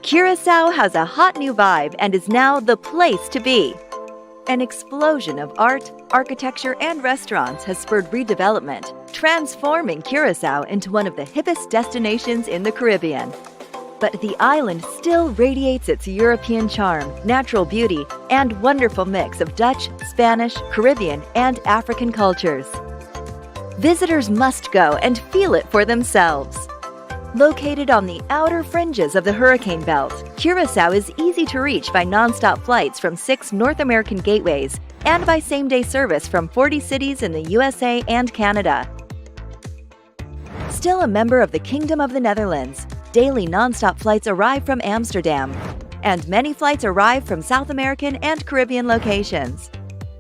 Curacao has a hot new vibe and is now the place to be. An explosion of art, architecture, and restaurants has spurred redevelopment, transforming Curacao into one of the hippest destinations in the Caribbean. But the island still radiates its European charm, natural beauty, and wonderful mix of Dutch, Spanish, Caribbean, and African cultures. Visitors must go and feel it for themselves. Located on the outer fringes of the hurricane belt, Curacao is easy to reach by nonstop flights from 6 North American gateways and by same-day service from 40 cities in the USA and Canada. Still a member of the Kingdom of the Netherlands, daily nonstop flights arrive from Amsterdam, and many flights arrive from South American and Caribbean locations.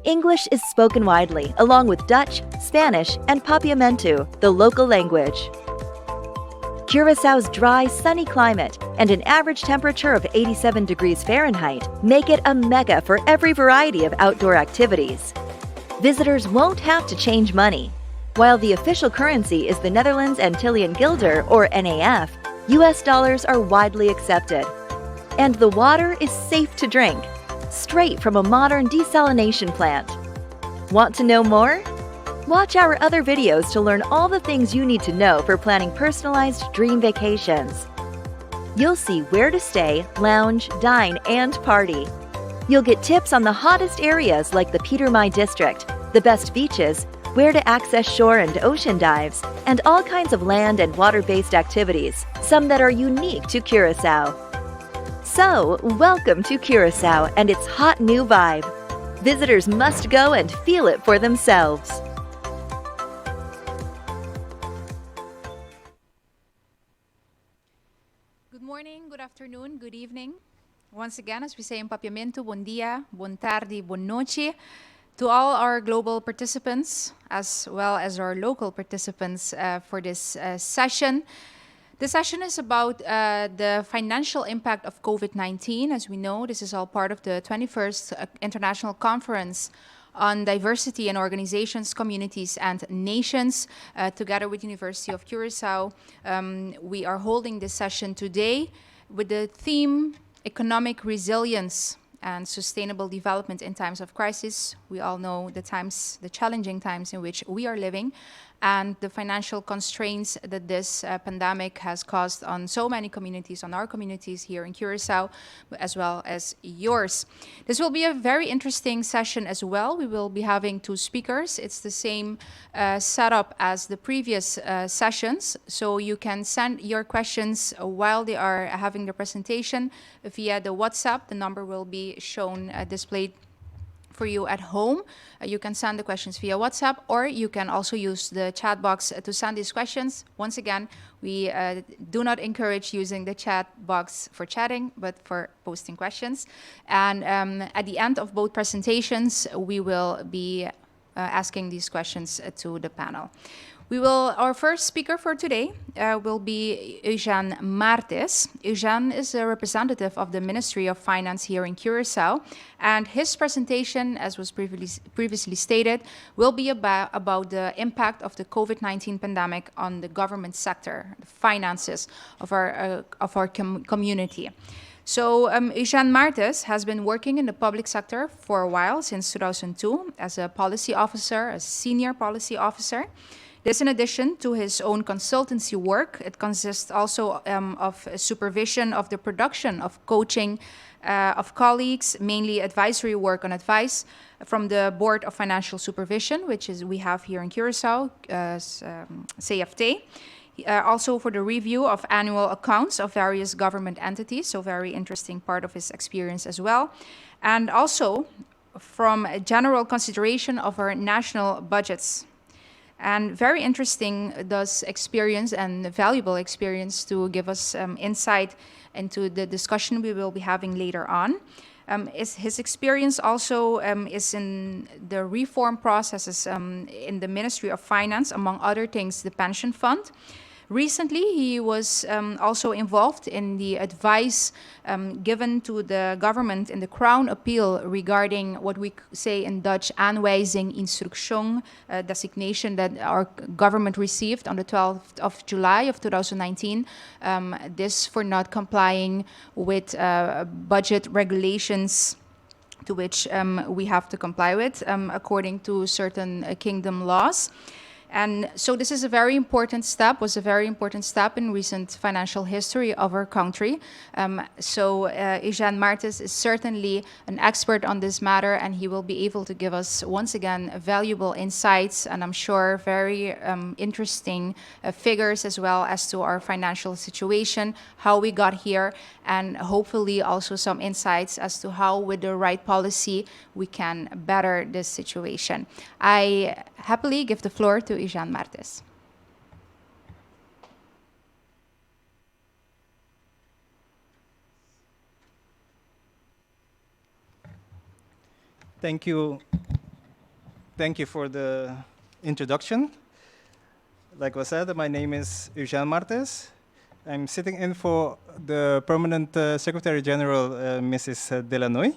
English is spoken widely, along with Dutch, Spanish, and Papiamentu, the local language. Curaçao's dry, sunny climate and an average temperature of 87 degrees Fahrenheit make it a mecca for every variety of outdoor activities. Visitors won't have to change money. While the official currency is the Netherlands Antillean Guilder, or NAF, US dollars are widely accepted. And the water is safe to drink, straight from a modern desalination plant. Want to know more? Watch our other videos to learn all the things you need to know for planning personalized dream vacations. You'll see where to stay, lounge, dine, and party. You'll get tips on the hottest areas like the Peter Mai district, the best beaches, where to access shore and ocean dives, and all kinds of land and water-based activities, some that are unique to Curacao. So, welcome to Curacao and its hot new vibe. Visitors must go and feel it for themselves. Good morning, good afternoon, good evening. Once again, as we say in Papiamento, bon dia, bon tardi, bon noche. To all our global participants, as well as our local participants for this session. The session is about the financial impact of COVID-19. As we know, this is all part of the 21st International Conference on Diversity in Organizations, Communities, and Nations. Together with University of Curacao, we are holding this session today with the theme Economic Resilience and Sustainable Development in Times of Crisis. We all know the challenging times in which we are living, and the financial constraints that this pandemic has caused on so many communities, on our communities here in Curacao, as well as yours. This will be a very interesting session as well. We will be having 2 speakers. It's the same setup as the previous sessions, so you can send your questions while they are having the presentation via the WhatsApp. The number will be shown displayed for you at home. You can send the questions via WhatsApp, or you can also use the chat box to send these questions. Once again, we do not encourage using the chat box for chatting, but for posting questions. And at the end of both presentations, we will be asking these questions to the panel. Our first speaker for today will be Eugène Martes. Eugène is a representative of the Ministry of Finance here in Curacao, and his presentation, as was previously stated, will be about the impact of the COVID-19 pandemic on the government sector, the finances of our community. So Eugène Martes has been working in the public sector for a while, since 2002, as a policy officer, a senior policy officer. This in addition to his own consultancy work. It consists also of supervision of the production of coaching of colleagues, mainly advisory work on advice from the Board of Financial Supervision, which we have here in Curacao, CFT. Also for the review of annual accounts of various government entities, so very interesting part of his experience as well. And also from a general consideration of our national budgets. And very interesting thus experience and valuable experience to give us insight into the discussion we will be having later on. His experience also is in the reform processes in the Ministry of Finance, among other things, the pension fund. Recently, he was also involved in the advice given to the government in the Crown Appeal regarding what we say in Dutch aanwijzing instruction designation that our government received on the 12th of July of 2019. This for not complying with budget regulations to which we have to comply with according to certain kingdom laws. And so this is a very important step, was a very important step in recent financial history of our country. Eugène Martens is certainly an expert on this matter, and he will be able to give us, once again, valuable insights, and I'm sure very interesting figures as well as to our financial situation, how we got here, and hopefully also some insights as to how, with the right policy, we can better this situation. I happily give the floor to Eugène Martens. Thank you. Thank you for the introduction. Like was said, my name is Eugène Martens. I'm sitting in for the permanent Secretary General, Mrs. Delanoy.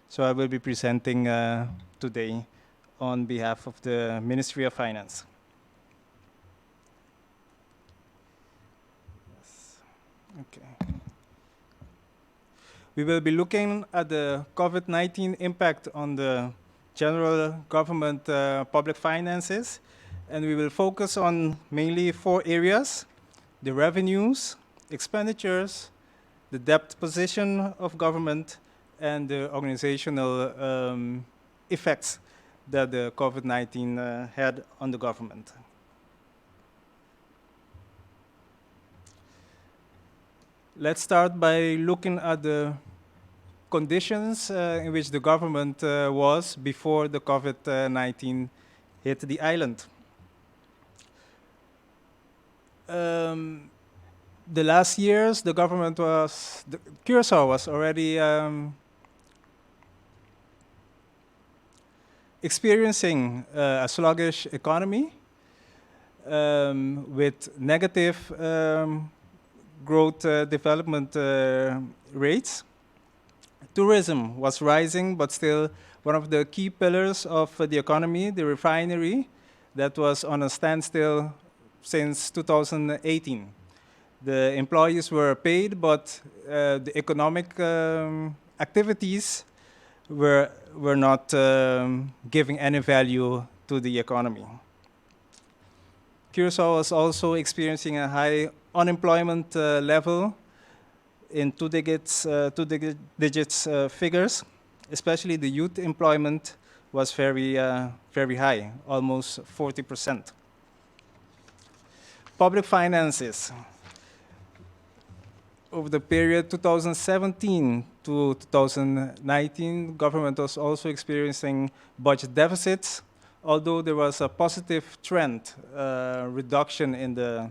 So I will be presenting today on behalf of the Ministry of Finance. Yes. Okay. We will be looking at the COVID-19 impact on the general government public finances, and we will focus on mainly 4 areas: the revenues, expenditures, the debt position of government, and the organizational effects that the COVID-19 had on the government. Let's start by looking at the conditions in which the government was before the COVID-19 hit the island. The last years, the government was, Curaçao was already experiencing a sluggish economy with negative growth development rates. Tourism was rising, but still one of the key pillars of the economy, the refinery, that was on a standstill since 2018. The employees were paid, but the economic activities were not giving any value to the economy. Curaçao was also experiencing a high unemployment level in two digits figures. Especially the youth employment was very high, almost 40%. Public finances. Over the period 2017 to 2019, government was also experiencing budget deficits, although there was a positive trend, reduction in the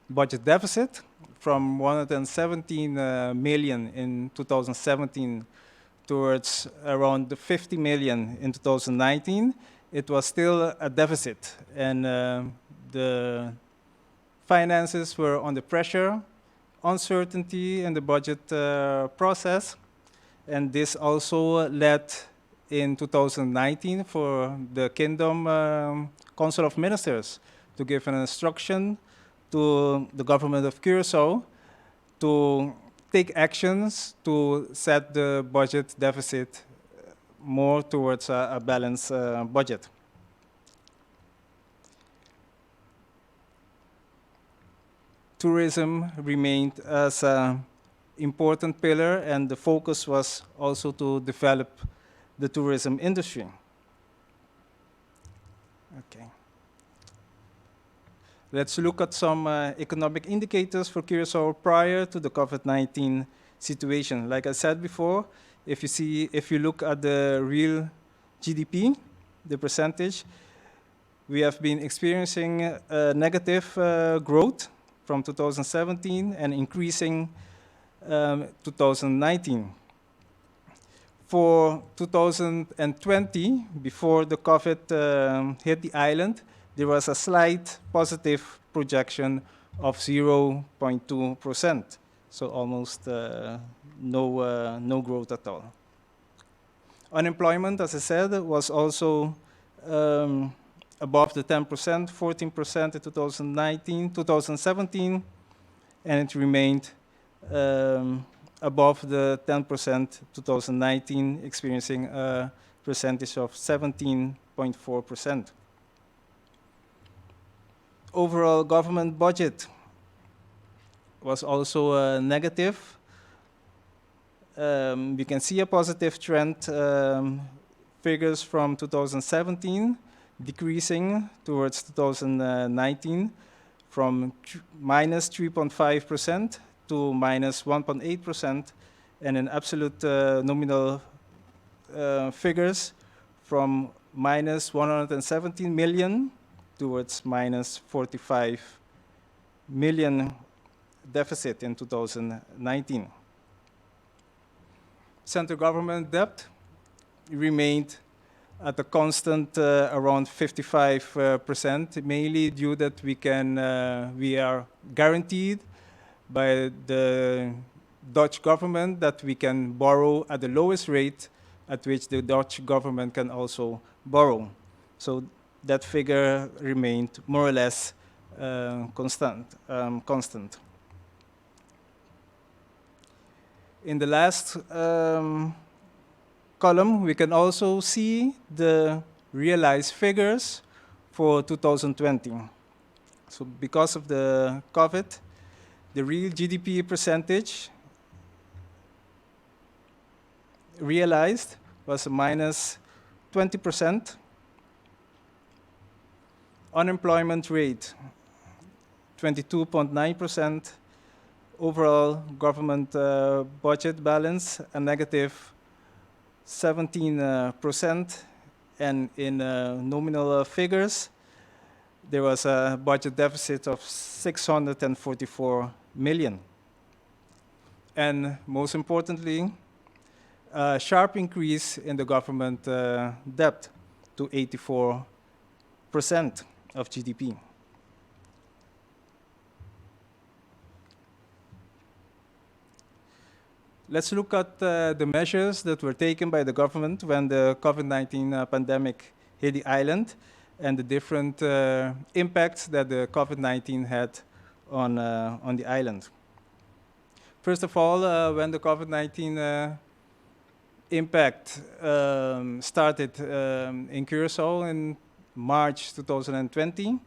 budget deficit from 117 million in 2017 towards around 50 million in 2019. It was still a deficit, and the finances were under pressure, uncertainty in the budget process, and this also led in 2019 for the Kingdom Council of Ministers to give an instruction to the government of Curaçao to take actions to set the budget deficit more towards a balanced budget. Tourism remained as an important pillar, and the focus was also to develop the tourism industry. Okay. Let's look at some economic indicators for Curaçao prior to the COVID-19 situation. Like I said before, if you look at the real GDP, the percentage, we have been experiencing negative growth from 2017 and increasing 2019. For 2020, before the COVID hit the island, there was a slight positive projection of 0.2%. So almost no growth at all. Unemployment, as I said, was also above the 10%, 14% in 2017, and it remained above the 10% 2019, experiencing a percentage of 17.4%. Overall government budget was also negative. We can see a positive trend, figures from 2017 decreasing towards 2019 from minus 3.5% to minus 1.8%, and in absolute nominal figures from minus 117 million towards minus 45 million deficit in 2019. Central government debt remained at a constant around 55%, mainly due that we are guaranteed by the Dutch government that we can borrow at the lowest rate at which the Dutch government can also borrow. So that figure remained more or less constant. In the last column, we can also see the realized figures for 2020. So because of the COVID, the real GDP percentage realized was minus 20%. Unemployment rate, 22.9%. Overall government budget balance, a negative 17%. And in nominal figures, there was a budget deficit of 644 million. And most importantly, a sharp increase in the government debt to 84% of GDP. Let's look at the measures that were taken by the government when the COVID-19 pandemic hit the island and the different impacts that the COVID-19 had on the island. First of all, when the COVID-19 impact started in Curacao in March 2020,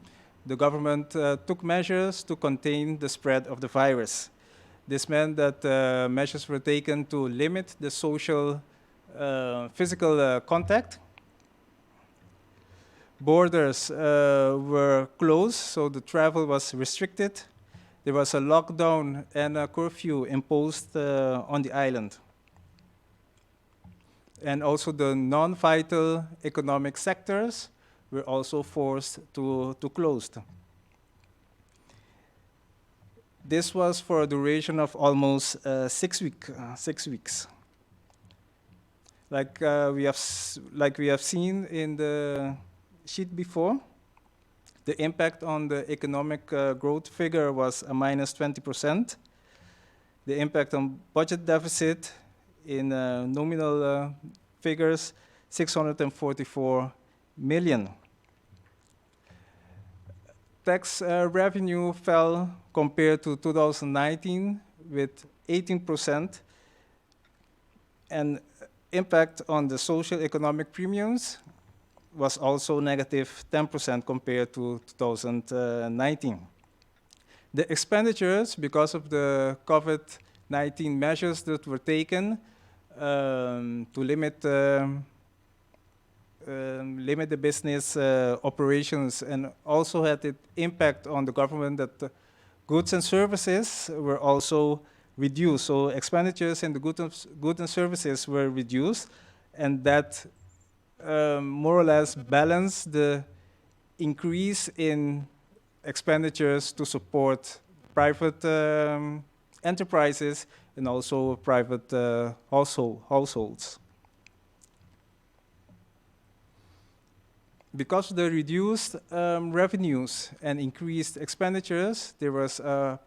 the government took measures to contain the spread of the virus. This meant that measures were taken to limit the social, physical contact. Borders were closed, so the travel was restricted. There was a lockdown and a curfew imposed on the island. And also the non-vital economic sectors were also forced to close. This was for a duration of almost 6 weeks. Like we have seen in the sheet before, the impact on the economic growth figure was a minus 20%. The impact on budget deficit in nominal figures, 644 million. Tax revenue fell compared to 2019 with 18%, and impact on the social economic premiums was also negative 10% compared to 2019. The expenditures, because of the COVID-19 measures that were taken to limit the business operations, and also had an impact on the government that goods and services were also reduced. So expenditures in the goods and services were reduced, and that more or less balanced the increase in expenditures to support private enterprises and also private households. because of the reduced revenues and increased expenditures, there was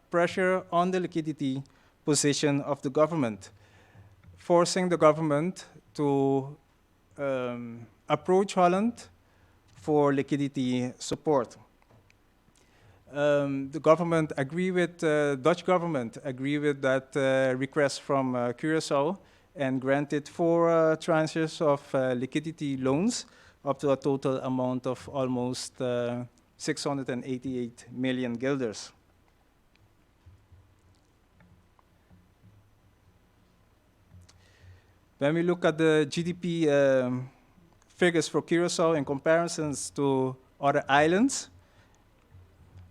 pressure on the liquidity position of the government, forcing the government to approach Holland for liquidity support. The government agree with Dutch government agree with that request from Curaçao and granted 4 tranches of liquidity loans up to a total amount of almost 688 million guilders. When we look at the GDP figures for Curaçao in comparisons to other islands,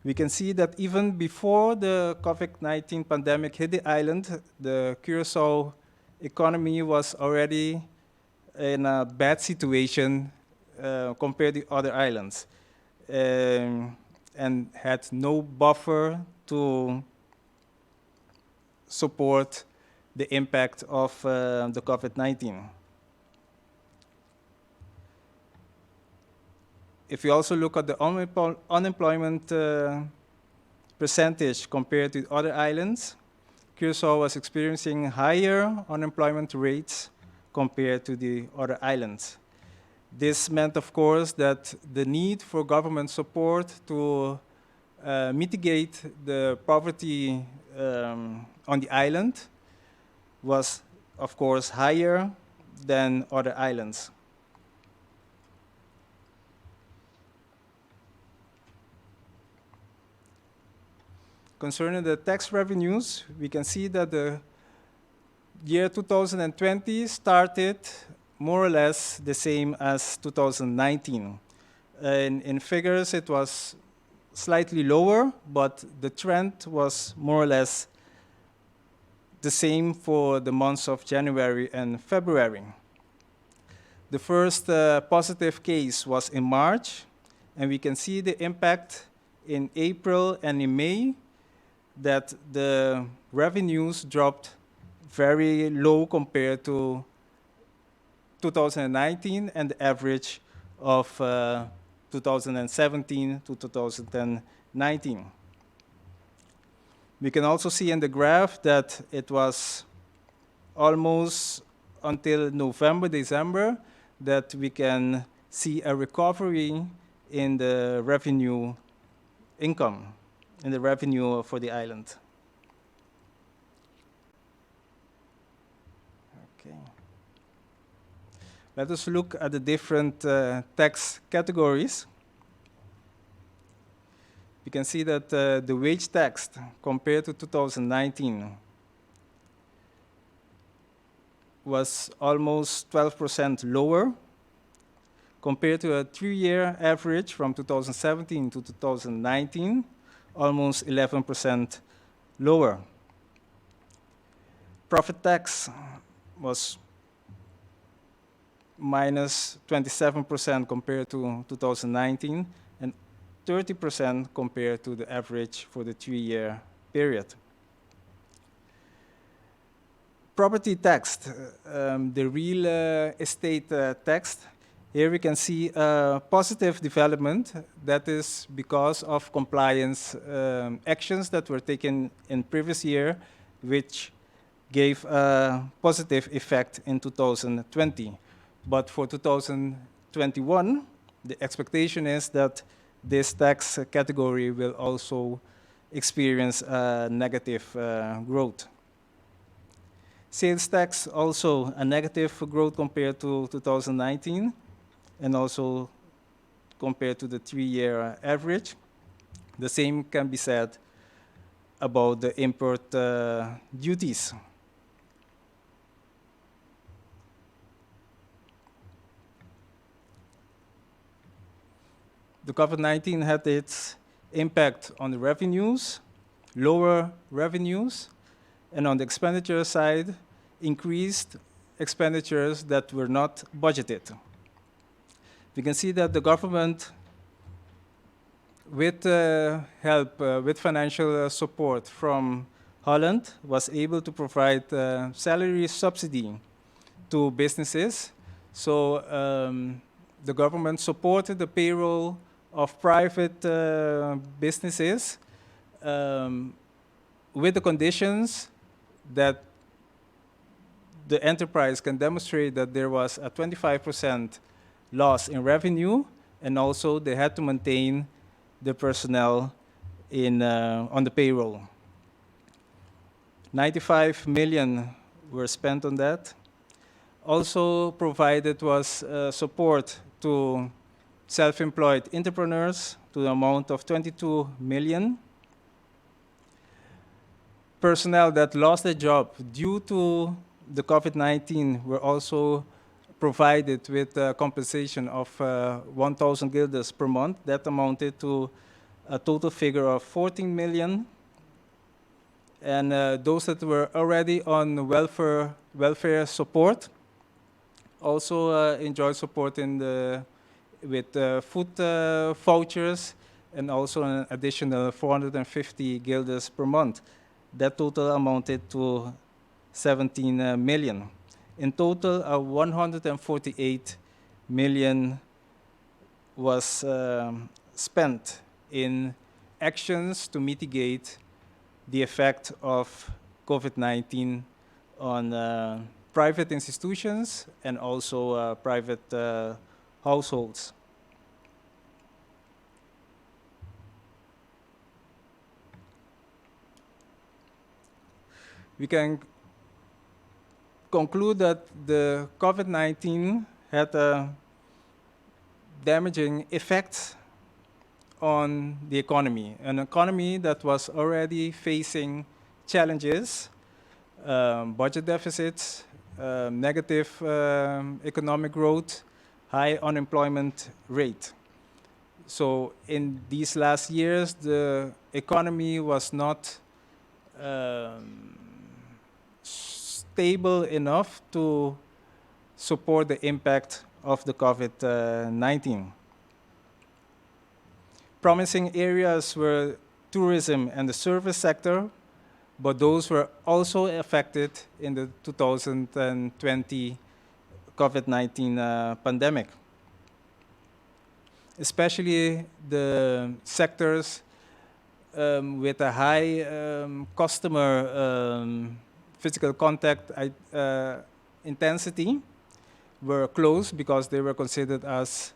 we can see that even before the COVID-19 pandemic hit the island, the Curaçao economy was already in a bad situation compared to other islands, and had no buffer to support the impact of the COVID-19. If you also look at the unemployment percentage compared to other islands, Curaçao was experiencing higher unemployment rates compared to the other islands. This meant, of course, that the need for government support to mitigate the poverty on the island was, of course, higher than other islands. Concerning the tax revenues, we can see that the year 2020 started more or less the same as 2019. In figures, it was slightly lower, but the trend was more or less the same for the months of January and February. The first positive case was in March, and we can see the impact in April and in May, that the revenues dropped very low compared to 2019 and the average of 2017 to 2019. We can also see in the graph that it was almost until November, December, that we can see a recovery in the revenue income, in the revenue for the island. Okay. Let us look at the different tax categories. You can see that the wage tax compared to 2019 was almost 12% lower compared to a 3-year average from 2017 to 2019, almost 11% lower. Profit tax was minus 27% compared to 2019 and 30% compared to the average for the 3-year period. Property tax, the real estate tax. Here we can see a positive development that is because of compliance actions that were taken in previous year, which gave a positive effect in 2020. But for 2021, the expectation is that this tax category will also experience a negative growth. Sales tax also a negative growth compared to 2019 and also compared to the 3-year average. The same can be said about the import duties. The COVID-19 had its impact on the revenues, lower revenues, and on the expenditure side, increased expenditures that were not budgeted. We can see that the government, with help, with financial support from Holland, was able to provide salary subsidy to businesses. So the government supported the payroll of private businesses with the conditions that the enterprise can demonstrate that there was a 25% loss in revenue, and also they had to maintain the personnel on the payroll. 95 million were spent on that. Also provided was support to self-employed entrepreneurs to the amount of 22 million. Personnel that lost their job due to the COVID-19 were also provided with compensation of 1,000 guilders per month. That amounted to a total figure of 14 million. And those that were already on welfare support also enjoyed support with food vouchers, and also an additional 450 guilders per month. That total amounted to 17 million. In total, 148 million was spent in actions to mitigate the effect of COVID-19 on private institutions and also private households. We can conclude that the COVID-19 had a damaging effect on the economy, an economy that was already facing challenges, budget deficits, negative economic growth, high unemployment rate. So in these last years, the economy was not stable enough to support the impact of the COVID-19. Promising areas were tourism and the service sector, but those were also affected in the 2020 COVID-19 pandemic. Especially the sectors with a high customer physical contact intensity were closed because they were considered as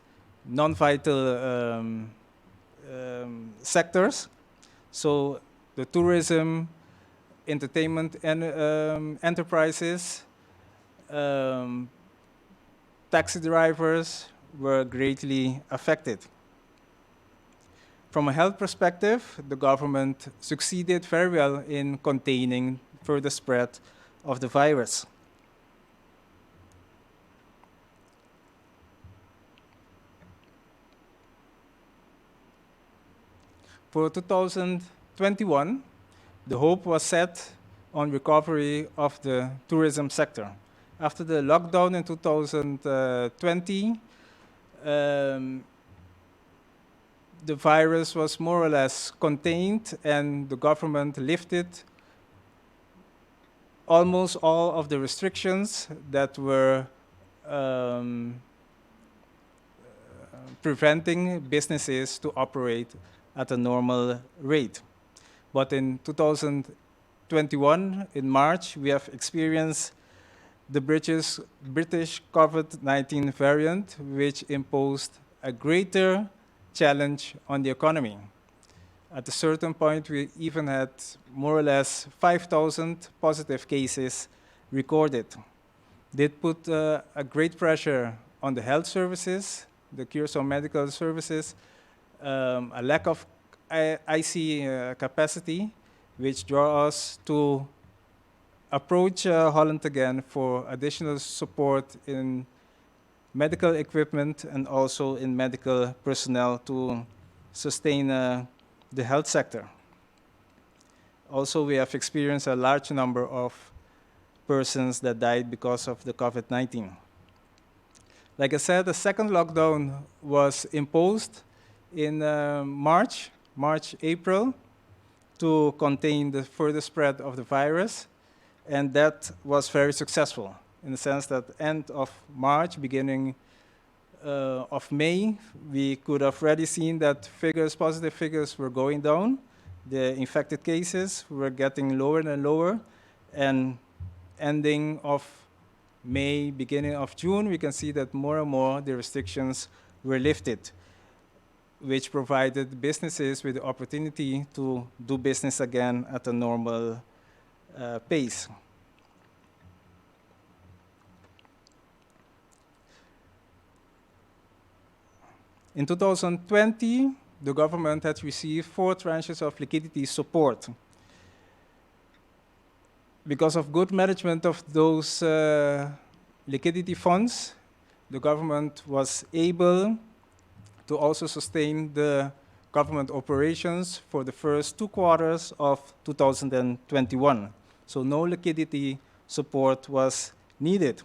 non-vital sectors. So the tourism, entertainment and enterprises, taxi drivers were greatly affected. From a health perspective, the government succeeded very well in containing further spread of the virus. For 2021, the hope was set on recovery of the tourism sector. After the lockdown in 2020, the virus was more or less contained, and the government lifted almost all of the restrictions that were preventing businesses to operate at a normal rate. But in 2021, in March, we have experienced the British COVID-19 variant, which imposed a greater challenge on the economy. At a certain point, we even had more or less 5,000 positive cases recorded. That put a great pressure on the health services, the Curacao medical services, a lack of IC capacity, which draw us to approach Holland again for additional support in medical equipment and also in medical personnel to sustain the health sector. Also, we have experienced a large number of persons that died because of the COVID-19. Like I said, the second lockdown was imposed in March, April, to contain the further spread of the virus, and that was very successful in the sense that end of March, beginning of May, we could have already seen that figures, positive figures, were going down. The infected cases were getting lower and lower, and ending of May, beginning of June, we can see that more and more the restrictions were lifted, which provided businesses with the opportunity to do business again at a normal pace. In 2020, the government had received 4 tranches of liquidity support. Because of good management of those liquidity funds, the government was able to also sustain the government operations for the first 2 quarters of 2021. So no liquidity support was needed.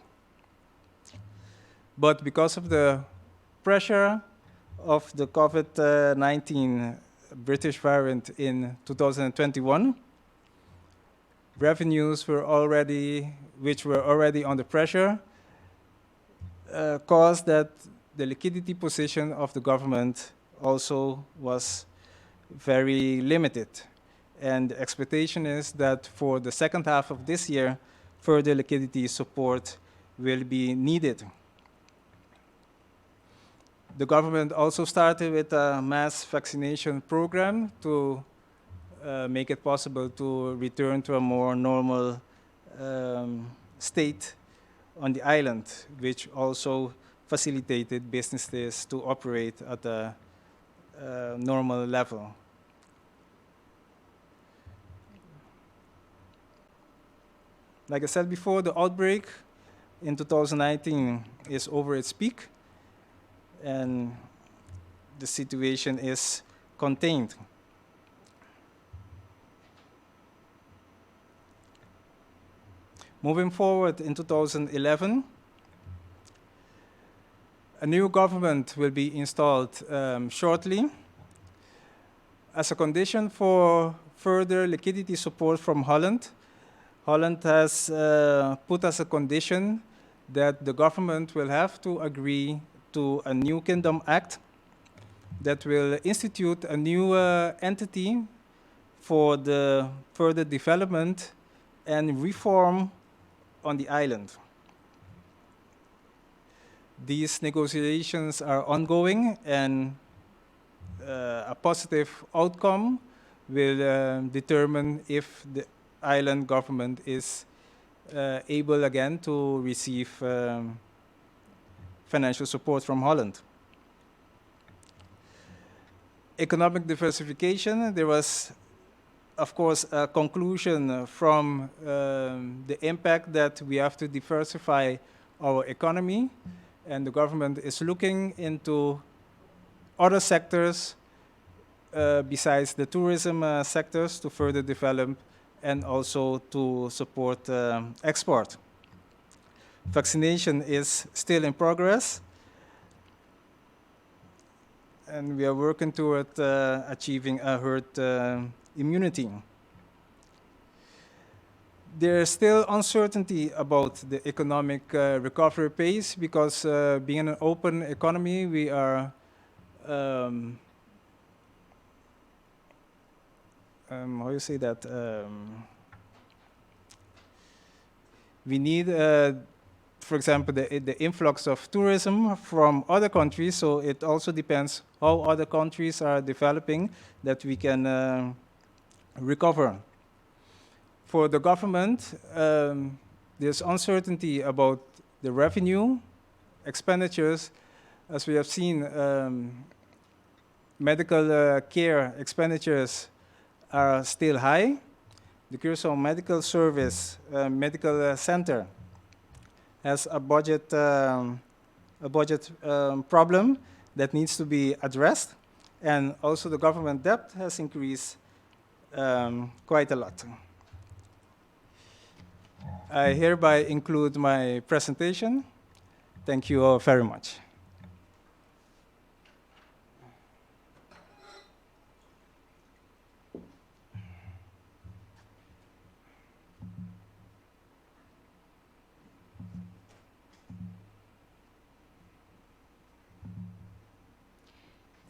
But because of the pressure of the COVID-19 British variant in 2021, revenues which were already under pressure, caused that the liquidity position of the government also was very limited. And the expectation is that for the second half of this year, further liquidity support will be needed. The government also started with a mass vaccination program to make it possible to return to a more normal state on the island, which also facilitated businesses to operate at a normal level. Like I said before, the outbreak in 2019 is over its peak, and the situation is contained. Moving forward in 2011, a new government will be installed shortly. As a condition for further liquidity support from Holland, Holland has put as a condition that the government will have to agree to a New Kingdom Act that will institute a new entity for the further development and reform on the island. These negotiations are ongoing, and a positive outcome will determine if the island government is able again to receive financial support from Holland. Economic diversification, there was, of course, a conclusion from the impact that we have to diversify our economy, and the government is looking into other sectors besides the tourism sectors to further develop and also to support export. Vaccination is still in progress, and we are working toward achieving a herd immunity. There is still uncertainty about the economic recovery pace because being an open economy, we are how you say that? We need, for example, the influx of tourism from other countries, so it also depends how other countries are developing that we can recover. For the government, there's uncertainty about the revenue, expenditures. As we have seen, medical care expenditures are still high. The Curacao Medical Service, Medical Center, has a budget problem that needs to be addressed, and also the government debt has increased quite a lot. I hereby include my presentation. Thank you all very much.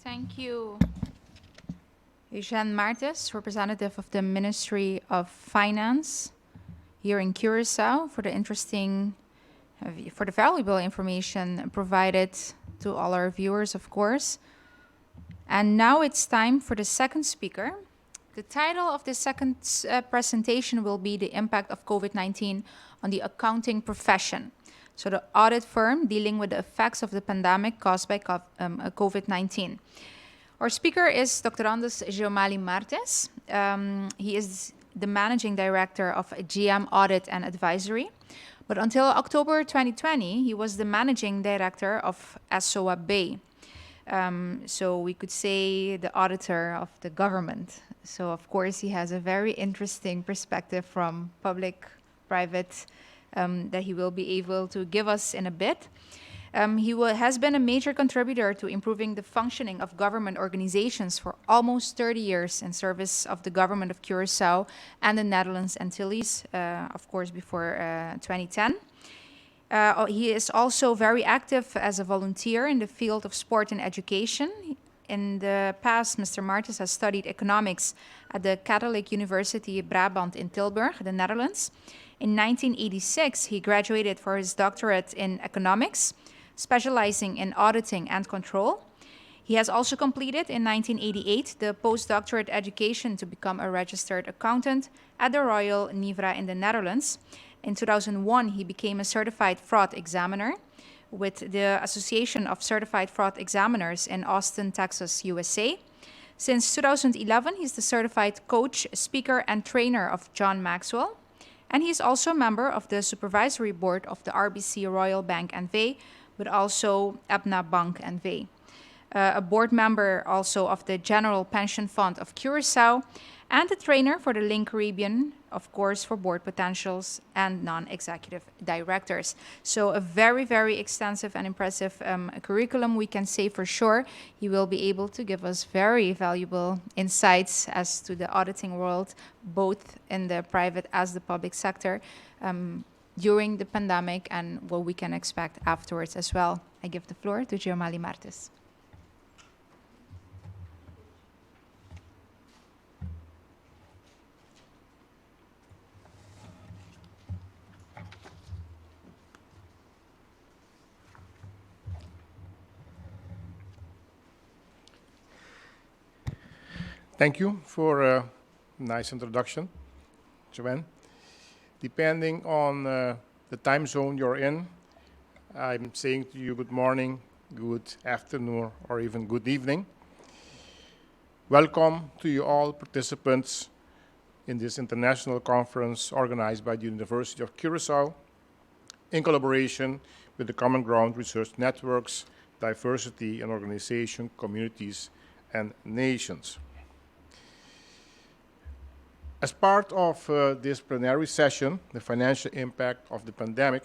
Thank you, Eugene Martes, representative of the Ministry of Finance here in Curacao, for the valuable information provided to all our viewers, of course. And now it's time for the second speaker. The title of the second presentation will be The Impact of COVID-19 on the Accounting Profession. So the audit firm dealing with the effects of the pandemic caused by COVID-19. Our speaker is Dr. Geomali Martes. He is the managing director of GM Audit and Advisory. But until October 2020, he was the managing director of SOA Bay. So we could say the auditor of the government. So of course he has a very interesting perspective from public-private that he will be able to give us in a bit. He has been a major contributor to improving the functioning of government organizations for almost 30 years in service of the government of Curacao and the Netherlands Antilles, of course, before 2010. He is also very active as a volunteer in the field of sport and education. In the past, Mr. Martes has studied economics at the Catholic University Brabant in Tilburg, the Netherlands. In 1986, he graduated for his doctorate in economics, specializing in auditing and control. He has also completed in 1988 the postdoctorate education to become a registered accountant at the Royal Nivra in the Netherlands. In 2001, he became a certified fraud examiner with the Association of Certified Fraud Examiners in Austin, Texas, USA. Since 2011, he's the certified coach, speaker, and trainer of John Maxwell. And he's also a member of the supervisory board of the RBC Royal Bank N.V., but also Ebna Bank N.V. A board member also of the General Pension Fund of Curacao, and a trainer for the Link Caribbean, of course, for board potentials and non-executive directors. So a very, very extensive and impressive curriculum, we can say for sure. He will be able to give us very valuable insights as to the auditing world, both in the private as the public sector, during the pandemic and what we can expect afterwards as well. I give the floor to Geomali Martes. Thank you for a nice introduction, Joanne. Depending on the time zone you're in, I'm saying to you good morning, good afternoon, or even good evening. Welcome to you all participants in this international conference organized by the University of Curacao in collaboration with the Common Ground Research Networks, Diversity and Organization, Communities and Nations. As part of this plenary session, the financial impact of the pandemic,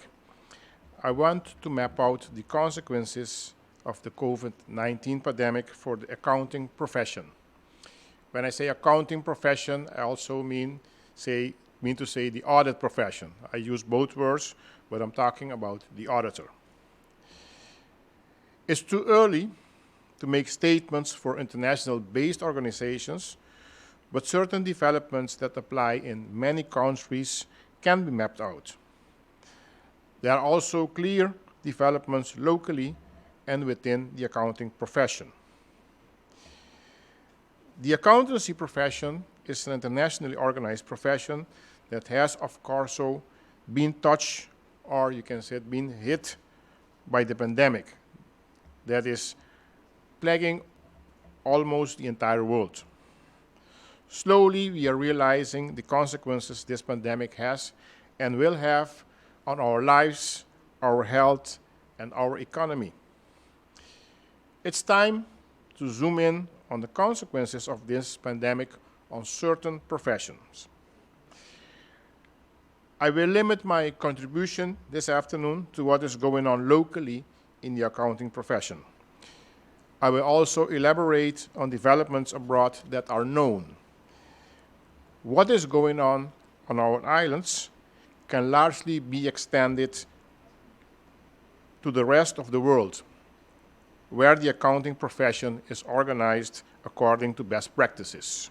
I want to map out the consequences of the COVID-19 pandemic for the accounting profession. When I say accounting profession, I also mean to say the audit profession. I use both words, but I'm talking about the auditor. It's too early to make statements for international-based organizations, but certain developments that apply in many countries can be mapped out. There are also clear developments locally and within the accounting profession. The accountancy profession is an internationally organized profession that has, of course, been touched, or you can say been hit by the pandemic that is plaguing almost the entire world. Slowly, we are realizing the consequences this pandemic has and will have on our lives, our health, and our economy. It's time to zoom in on the consequences of this pandemic on certain professions. I will limit my contribution this afternoon to what is going on locally in the accounting profession. I will also elaborate on developments abroad that are known. What is going on our islands can largely be extended to the rest of the world. where the accounting profession is organized according to best practices.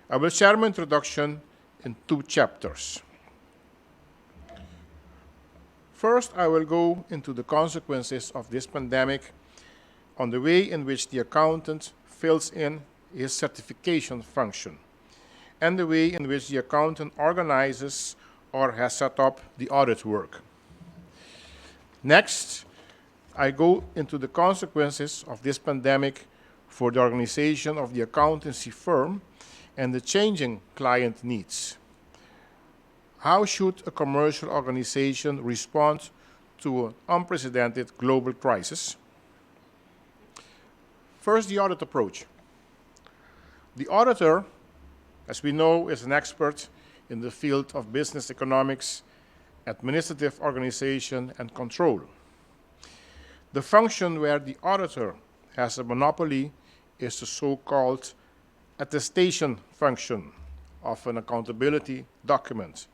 I will share my introduction in 2 chapters. First, I will go into the consequences of this pandemic on the way in which the accountant fills in his certification function, and the way in which the accountant organizes or has set up the audit work. Next, I go into the consequences of this pandemic for the organization of the accountancy firm and the changing client needs. How should a commercial organization respond to an unprecedented global crisis? First, the audit approach. The auditor, as we know, is an expert in the field of business economics, administrative organization, and control. The function where the auditor has a monopoly is the so-called attestation function of an accountability document.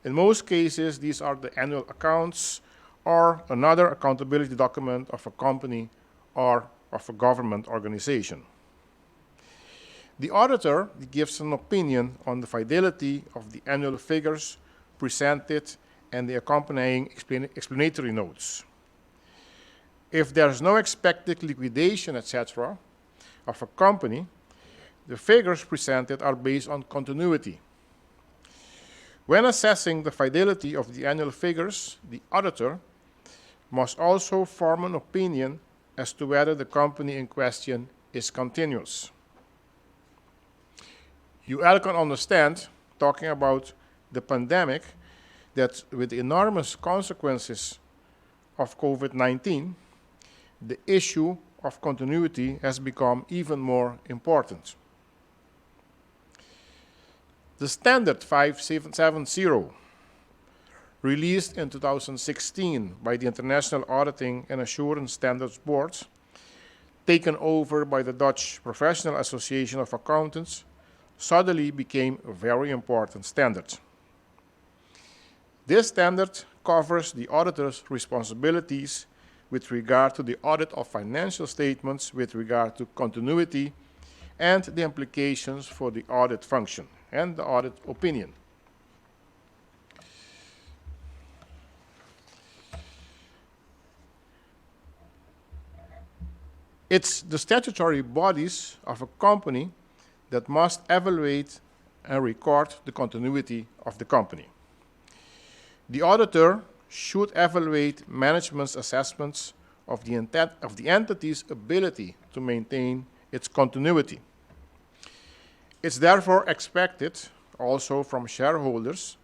In most cases, these are the annual accounts or another accountability document of a company or of a government organization. The auditor gives an opinion on the fidelity of the annual figures presented and the accompanying explanatory notes. If there is no expected liquidation, etc., of a company, the figures presented are based on continuity. When assessing the fidelity of the annual figures, the auditor must also form an opinion as to whether the company in question is continuous. You all can understand, talking about the pandemic, that with the enormous consequences of COVID-19, the issue of continuity has become even more important. The Standard 570, released in 2016 by the International Auditing and Assurance Standards Board, taken over by the Dutch Professional Association of Accountants, suddenly became a very important standard. This standard covers the auditor's responsibilities with regard to the audit of financial statements with regard to continuity and the implications for the audit function and the audit opinion. It's the statutory bodies of a company that must evaluate and record the continuity of the company. The auditor should evaluate management's assessments of the entity's ability to maintain its continuity. It's therefore expected, also from shareholders,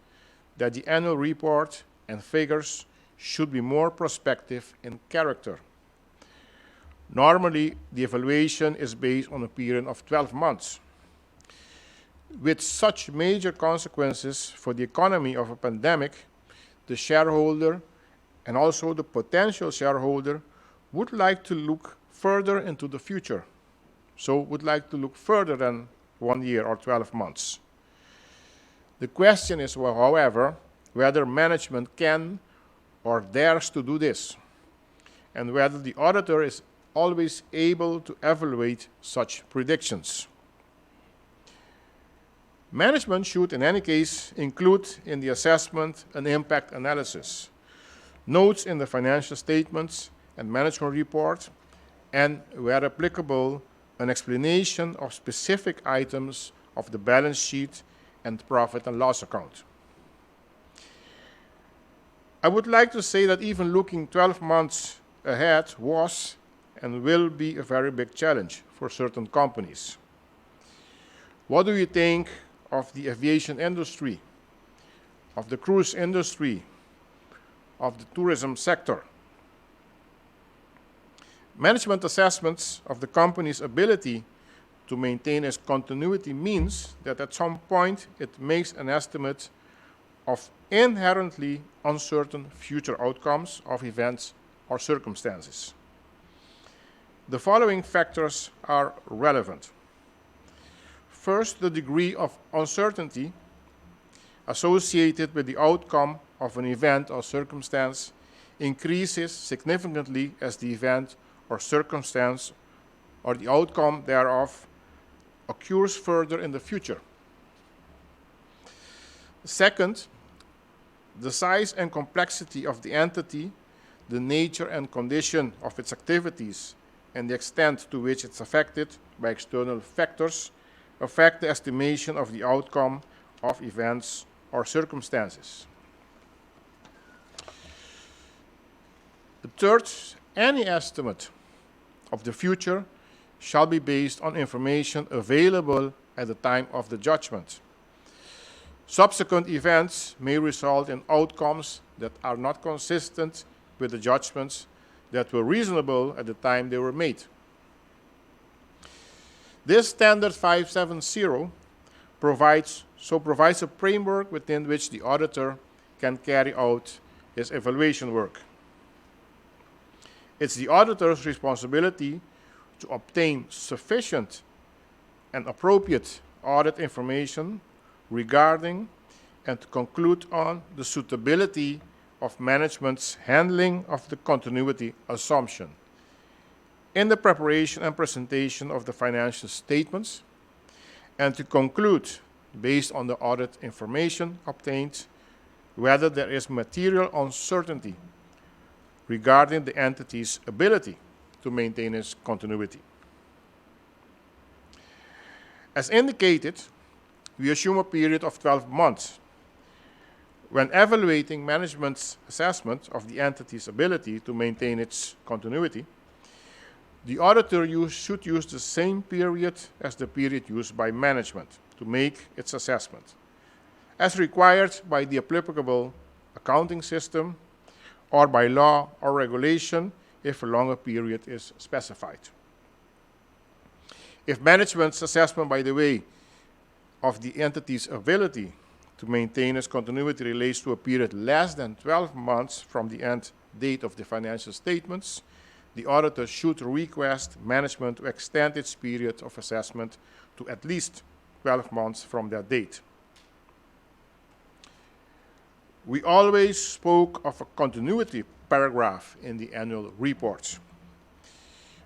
that the annual report and figures should be more prospective in character. Normally, the evaluation is based on a period of 12 months. With such major consequences for the economy of a pandemic, the shareholder and also the potential shareholder would like to look further into the future. So would like to look further than 1 year or 12 months. The question is, well, however, whether management can or dares to do this, and whether the auditor is always able to evaluate such predictions. Management should, in any case, include in the assessment an impact analysis, notes in the financial statements and management report, and, where applicable, an explanation of specific items of the balance sheet and profit and loss account. I would like to say that even looking 12 months ahead was and will be a very big challenge for certain companies. What do you think of the aviation industry, of the cruise industry, of the tourism sector? Management assessments of the company's ability to maintain its continuity means that at some point it makes an estimate of inherently uncertain future outcomes of events or circumstances. The following factors are relevant. First, the degree of uncertainty associated with the outcome of an event or circumstance increases significantly as the event or circumstance or the outcome thereof occurs further in the future. Second, the size and complexity of the entity, the nature and condition of its activities, and the extent to which it's affected by external factors affect the estimation of the outcome of events or circumstances. The third, any estimate of the future shall be based on information available at the time of the judgment. Subsequent events may result in outcomes that are not consistent with the judgments that were reasonable at the time they were made. This standard 570 provides a framework within which the auditor can carry out his evaluation work. It's the auditor's responsibility to obtain sufficient and appropriate audit information regarding and to conclude on the suitability of management's handling of the continuity assumption in the preparation and presentation of the financial statements, and to conclude, based on the audit information obtained, whether there is material uncertainty regarding the entity's ability to maintain its continuity. As indicated, we assume a period of 12 months. When evaluating management's assessment of the entity's ability to maintain its continuity, the auditor should use the same period as the period used by management to make its assessment, as required by the applicable accounting system or by law or regulation if a longer period is specified. If management's assessment, by the way, of the entity's ability to maintain its continuity relates to a period less than 12 months from the end date of the financial statements, the auditor should request management to extend its period of assessment to at least 12 months from that date. We always spoke of a continuity paragraph in the annual reports,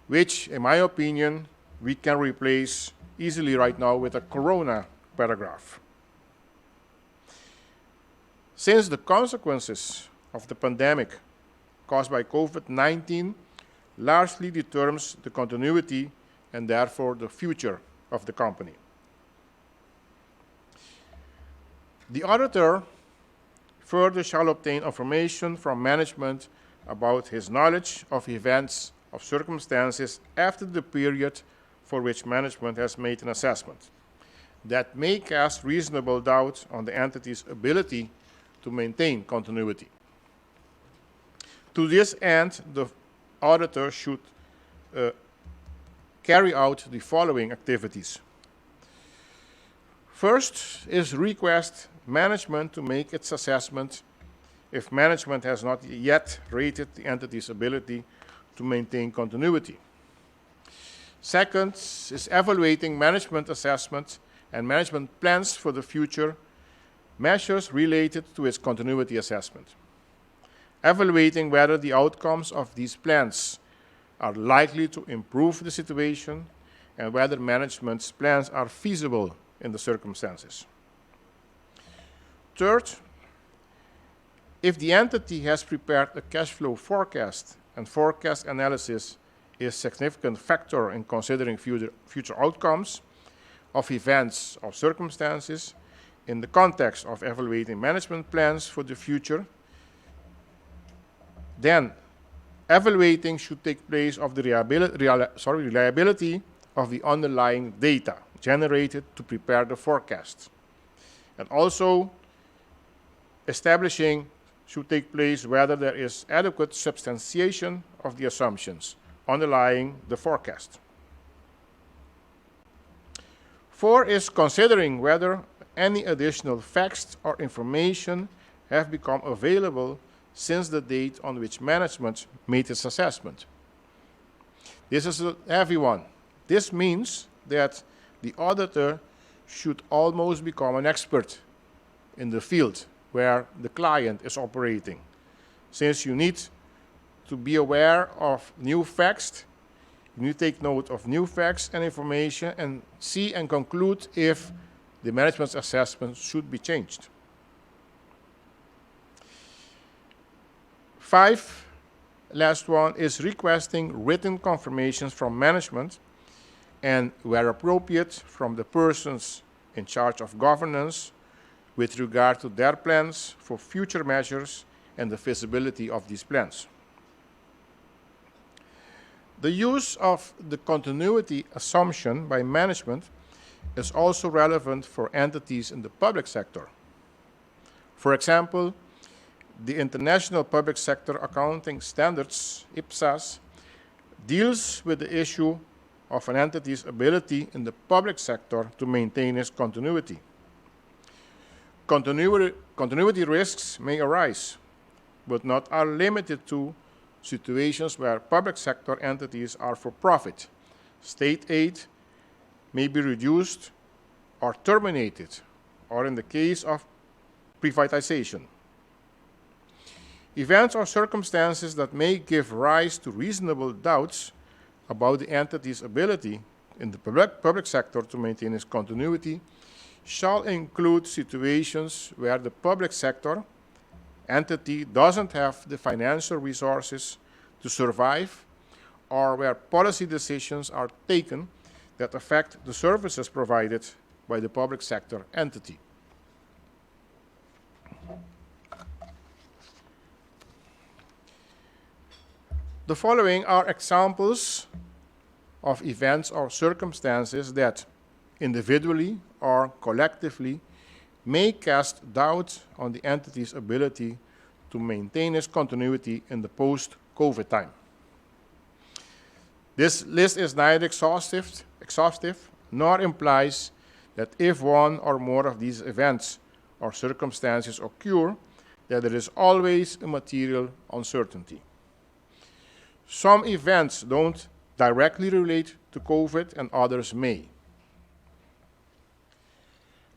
which, in my opinion, we can replace easily right now with a corona paragraph. Since the consequences of the pandemic caused by COVID-19 largely determines the continuity and therefore the future of the company. The auditor further shall obtain information from management about his knowledge of events, of circumstances after the period for which management has made an assessment that may cast reasonable doubt on the entity's ability to maintain continuity. To this end, the auditor should carry out the following activities. First is request management to make its assessment if management has not yet rated the entity's ability to maintain continuity. Second is evaluating management assessments and management plans for the future, measures related to its continuity assessment. Evaluating whether the outcomes of these plans are likely to improve the situation and whether management's plans are feasible in the circumstances. Third, if the entity has prepared a cash flow forecast and forecast analysis is a significant factor in considering future outcomes of events or circumstances in the context of evaluating management plans for the future, then evaluating should take place of the reliability of the underlying data generated to prepare the forecast. And also, establishing should take place whether there is adequate substantiation of the assumptions underlying the forecast. 4 is considering whether any additional facts or information have become available since the date on which management made its assessment. This is a heavy one. This means that the auditor should almost become an expert in the field where the client is operating, since you need to be aware of new facts You need to take note of new facts and information and see and conclude if the management's assessment should be changed. 5, last one, is requesting written confirmations from management and, where appropriate, from the persons in charge of governance with regard to their plans for future measures and the feasibility of these plans. The use of the continuity assumption by management is also relevant for entities in the public sector. For example, the International Public Sector Accounting Standards, IPSAS, deals with the issue of an entity's ability in the public sector to maintain its continuity. Continuity risks may arise, but not are limited to situations where public sector entities are for profit. State aid may be reduced or terminated, or in the case of privatization. Events or circumstances that may give rise to reasonable doubts about the entity's ability in the public sector to maintain its continuity shall include situations where the public sector entity doesn't have the financial resources to survive, or where policy decisions are taken that affect the services provided by the public sector entity. The following are examples of events or circumstances that, individually or collectively, may cast doubt on the entity's ability to maintain its continuity in the post-COVID time. This list is neither exhaustive nor implies that if one or more of these events or circumstances occur, that there is always a material uncertainty. Some events don't directly relate to COVID and others may.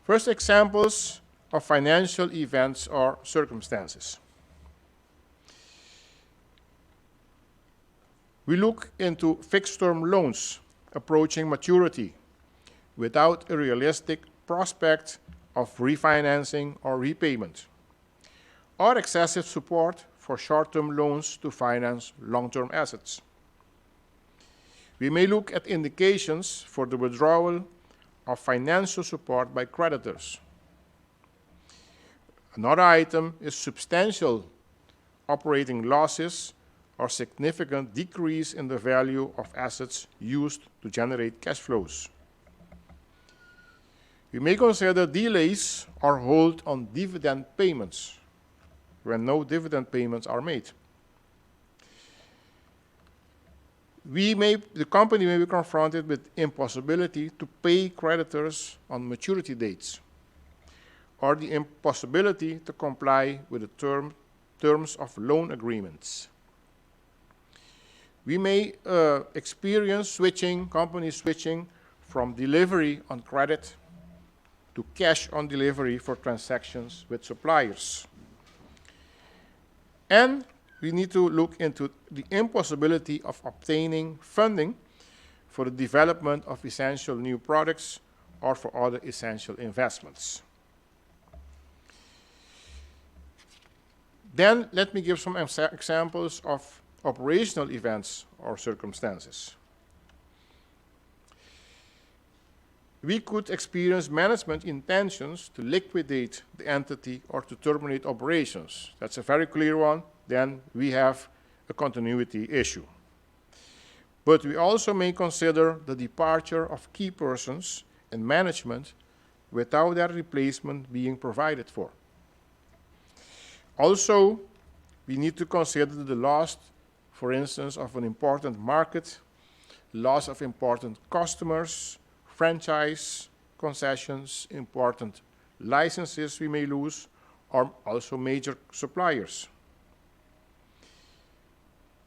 First, examples of financial events or circumstances. We look into fixed-term loans approaching maturity without a realistic prospect of refinancing or repayment, or excessive support for short-term loans to finance long-term assets. We may look at indications for the withdrawal of financial support by creditors. Another item is substantial operating losses or significant decrease in the value of assets used to generate cash flows. We may consider delays or hold on dividend payments when no dividend payments are made. The company may be confronted with impossibility to pay creditors on maturity dates, or the impossibility to comply with the terms of loan agreements. We may experience companies switching from delivery on credit to cash on delivery for transactions with suppliers. And we need to look into the impossibility of obtaining funding for the development of essential new products or for other essential investments. Then let me give some examples of operational events or circumstances. We could experience management intentions to liquidate the entity or to terminate operations. That's a very clear one. Then we have a continuity issue. But we also may consider the departure of key persons in management without their replacement being provided for. Also, we need to consider the loss, for instance, of an important market, loss of important customers, franchise concessions, important licenses we may lose, or also major suppliers.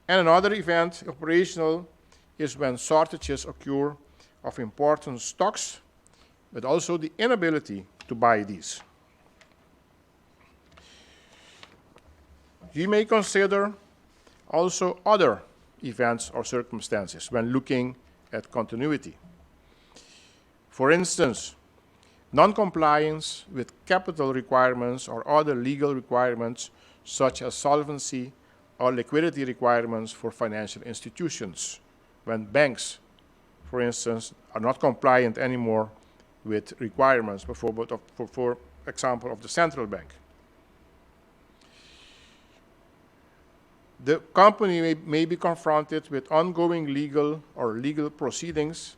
And another event, operational, is when shortages occur of important stocks, but also the inability to buy these. You may consider also other events or circumstances when looking at continuity. For instance, non-compliance with capital requirements or other legal requirements such as solvency or liquidity requirements for financial institutions, when banks, for instance, are not compliant anymore with requirements, for example, of the central bank. The company may be confronted with ongoing legal proceedings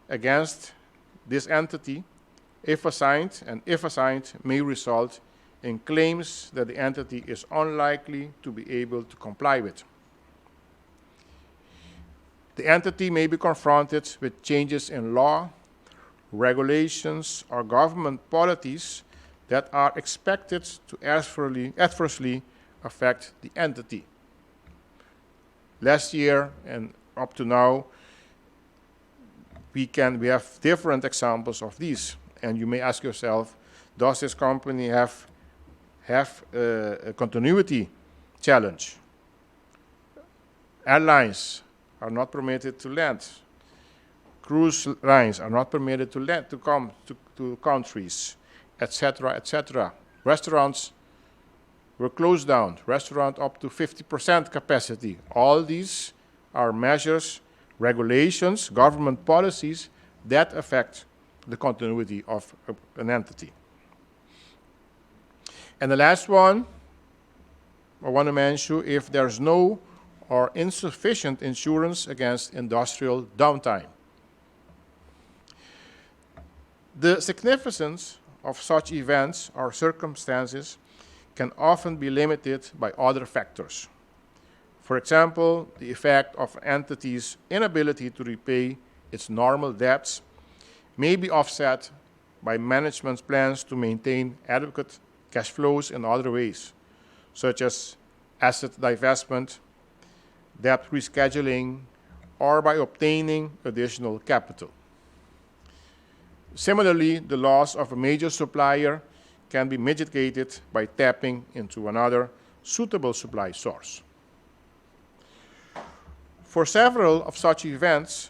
against this entity if assigned, may result in claims that the entity is unlikely to be able to comply with. The entity may be confronted with changes in law, regulations, or government policies that are expected to adversely affect the entity. Last year and up to now, we have different examples of these. And you may ask yourself, does this company have a continuity challenge? Airlines are not permitted to land. Cruise lines are not permitted to land, to come to countries, etc., etc. Restaurants were closed down. Restaurant up to 50% capacity. All these are measures, regulations, government policies that affect the continuity of an entity. And the last one I want to mention, if there's no or insufficient insurance against industrial downtime. The significance of such events or circumstances can often be limited by other factors. For example, the effect of an entity's inability to repay its normal debts may be offset by management's plans to maintain adequate cash flows in other ways, such as asset divestment, debt rescheduling, or by obtaining additional capital. Similarly, the loss of a major supplier can be mitigated by tapping into another suitable supply source. For several of such events,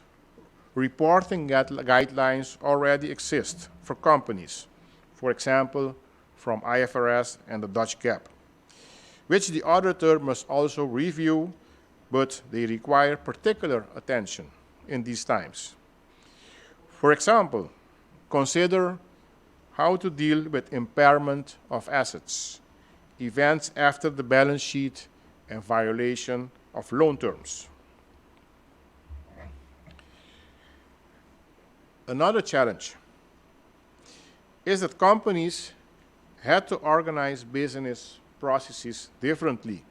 reporting guidelines already exist for companies, for example, from IFRS and the Dutch GAAP, which the auditor must also review, but they require particular attention in these times. For example, consider how to deal with impairment of assets, events after the balance sheet, and violation of loan terms. Another challenge is that companies had to organize business processes differently,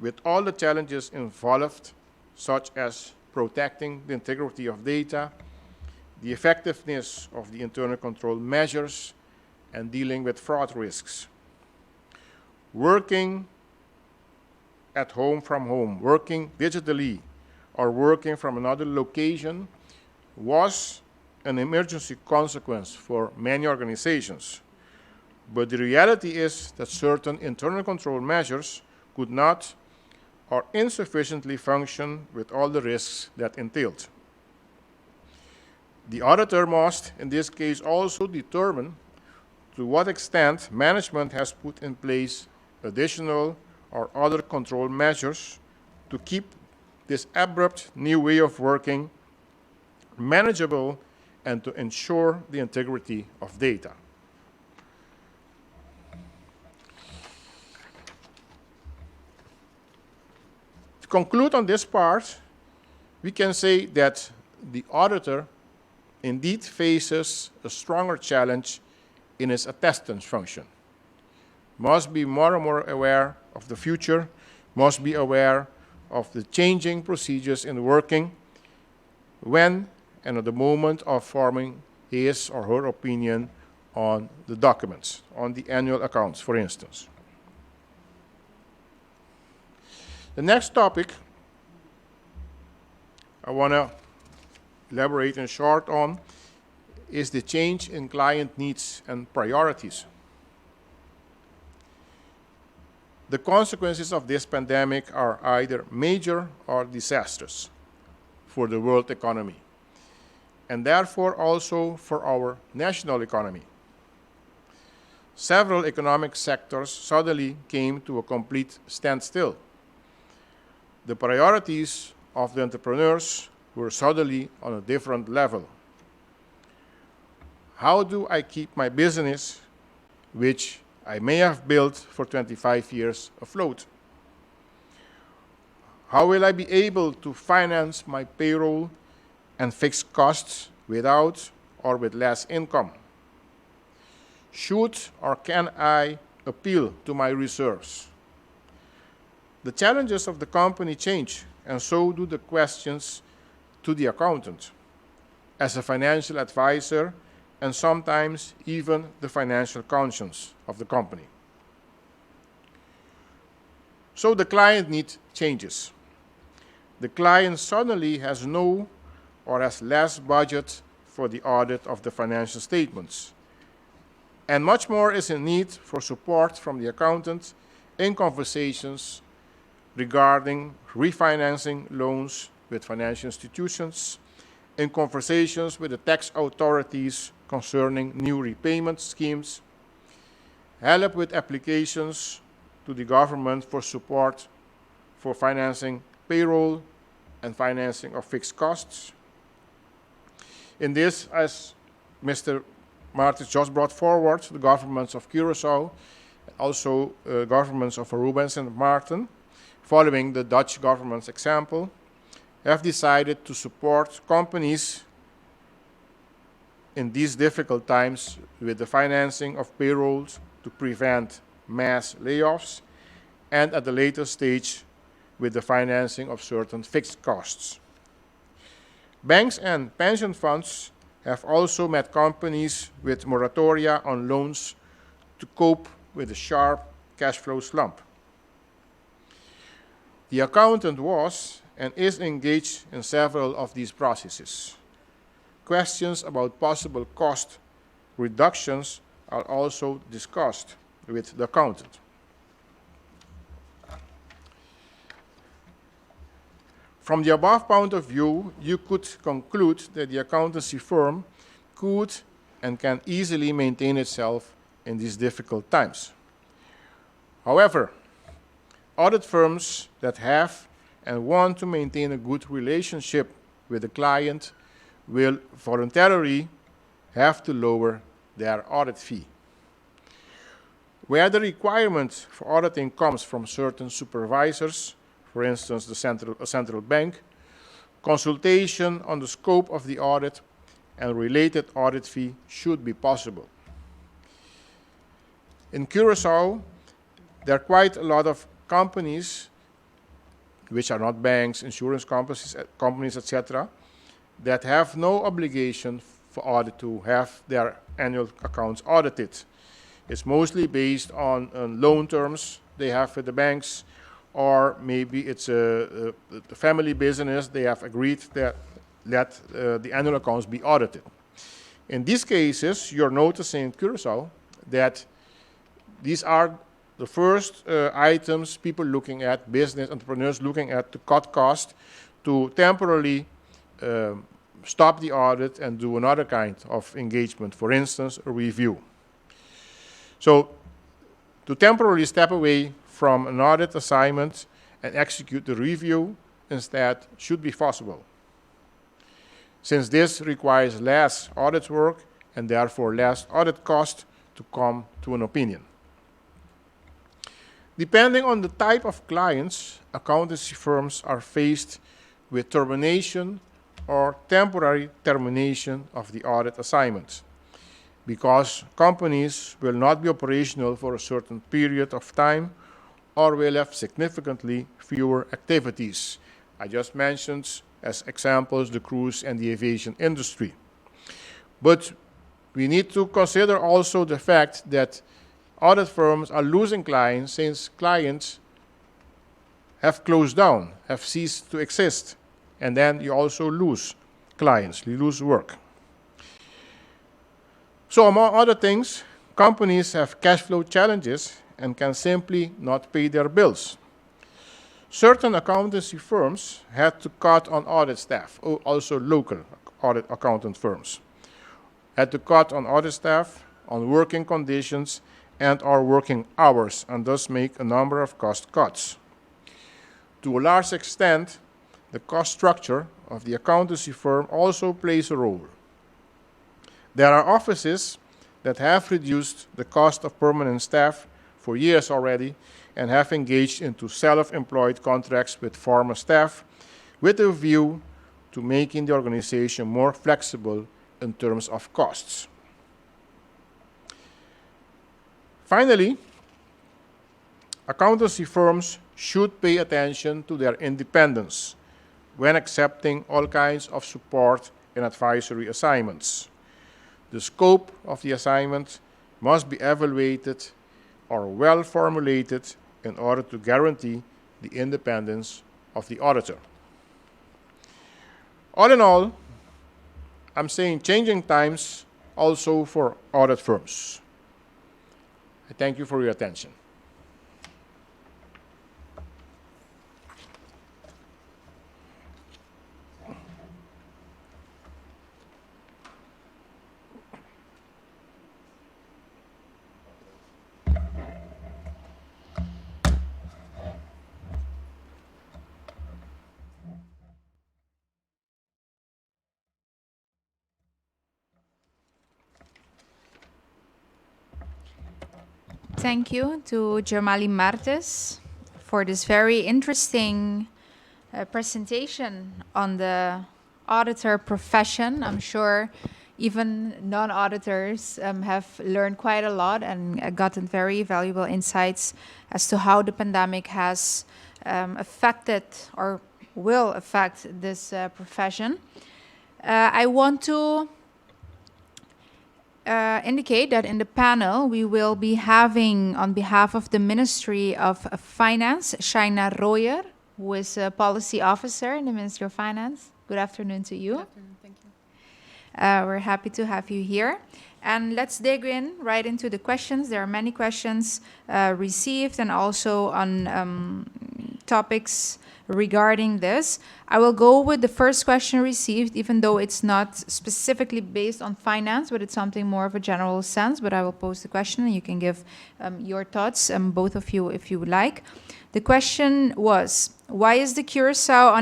with all the challenges involved, such as protecting the integrity of data, the effectiveness of the internal control measures, and dealing with fraud risks. Working at home from home, working digitally, or working from another location was an emergency consequence for many organizations. But the reality is that certain internal control measures could not or insufficiently function with all the risks that entailed. The auditor must, in this case, also determine to what extent management has put in place additional or other control measures to keep this abrupt new way of working manageable and to ensure the integrity of data. To conclude on this part, we can say that the auditor indeed faces a stronger challenge in its attestance function. Must be more and more aware of the future, must be aware of the changing procedures in working when and at the moment of forming his or her opinion on the documents, on the annual accounts, for instance. The next topic I want to elaborate in short on is the change in client needs and priorities. The consequences of this pandemic are either major or disastrous for the world economy, and therefore also for our national economy. Several economic sectors suddenly came to a complete standstill. The priorities of the entrepreneurs were suddenly on a different level. How do I keep my business, which I may have built for 25 years, afloat? How will I be able to finance my payroll and fixed costs without or with less income? Should or can I appeal to my reserves? The challenges of the company change, and so do the questions to the accountant, as a financial advisor, and sometimes even the financial conscience of the company. So the client need changes. The client suddenly has no or has less budget for the audit of the financial statements, and much more is in need for support from the accountant in conversations regarding refinancing loans with financial institutions, in conversations with the tax authorities concerning new repayment schemes, help with applications to the government for support for financing payroll and financing of fixed costs. In this, as Mr. Martins just brought forward, the governments of Curaçao, also governments of Aruba and Sint Maarten, following the Dutch government's example, have decided to support companies in these difficult times with the financing of payrolls to prevent mass layoffs, and at the later stage with the financing of certain fixed costs. Banks and pension funds have also met companies with moratoria on loans to cope with a sharp cash flow slump. The accountant was and is engaged in several of these processes. Questions about possible cost reductions are also discussed with the accountant. From the above point of view, you could conclude that the accountancy firm could and can easily maintain itself in these difficult times. However, audit firms that have and want to maintain a good relationship with the client will voluntarily have to lower their audit fee. Where the requirement for auditing comes from certain supervisors, for instance, a central bank, consultation on the scope of the audit and related audit fee should be possible. In Curaçao, there are quite a lot of companies, which are not banks, insurance companies, etc., that have no obligation for audit to have their annual accounts audited. It's mostly based on loan terms they have with the banks, or maybe it's a family business. They have agreed that let the annual accounts be audited. In these cases, you're noticing in Curaçao that these are the first items people looking at, business entrepreneurs looking at to cut costs, to temporarily stop the audit and do another kind of engagement, for instance, a review. So to temporarily step away from an audit assignment and execute the review instead should be possible, since this requires less audit work and therefore less audit cost to come to an opinion. Depending on the type of clients, accountancy firms are faced with termination or temporary termination of the audit assignment, because companies will not be operational for a certain period of time or will have significantly fewer activities. I just mentioned as examples the cruise and the aviation industry. But we need to consider also the fact that audit firms are losing clients since clients have closed down, have ceased to exist, and then you also lose clients, you lose work. So among other things, companies have cash flow challenges and can simply not pay their bills. Certain accountancy firms had to cut on audit staff, also local audit accountant firms, had to cut on audit staff, on working conditions, and our working hours, and thus make a number of cost cuts. To a large extent, the cost structure of the accountancy firm also plays a role. There are offices that have reduced the cost of permanent staff for years already and have engaged into self-employed contracts with former staff with a view to making the organization more flexible in terms of costs. Finally, accountancy firms should pay attention to their independence when accepting all kinds of support and advisory assignments. The scope of the assignment must be evaluated or well formulated in order to guarantee the independence of the auditor. All in all, I'm saying changing times also for audit firms. I thank you for your attention. Thank you to Germali Martes for this very interesting presentation on the auditor profession. I'm sure even non-auditors have learned quite a lot and gotten very valuable insights as to how the pandemic has affected or will affect this profession. I want to indicate that in the panel we will be having, on behalf of the Ministry of Finance, Shaina Royer, who is a policy officer in the Ministry of Finance. Good afternoon to you. Good afternoon, thank you. We're happy to have you here. And let's dig in right into the questions. There are many questions received and also on topics regarding this. I will go with the first question received, even though it's not specifically based on finance, but it's something more of a general sense. But I will pose the question and you can give your thoughts, both of you, if you would like. The question was, why is the Curacao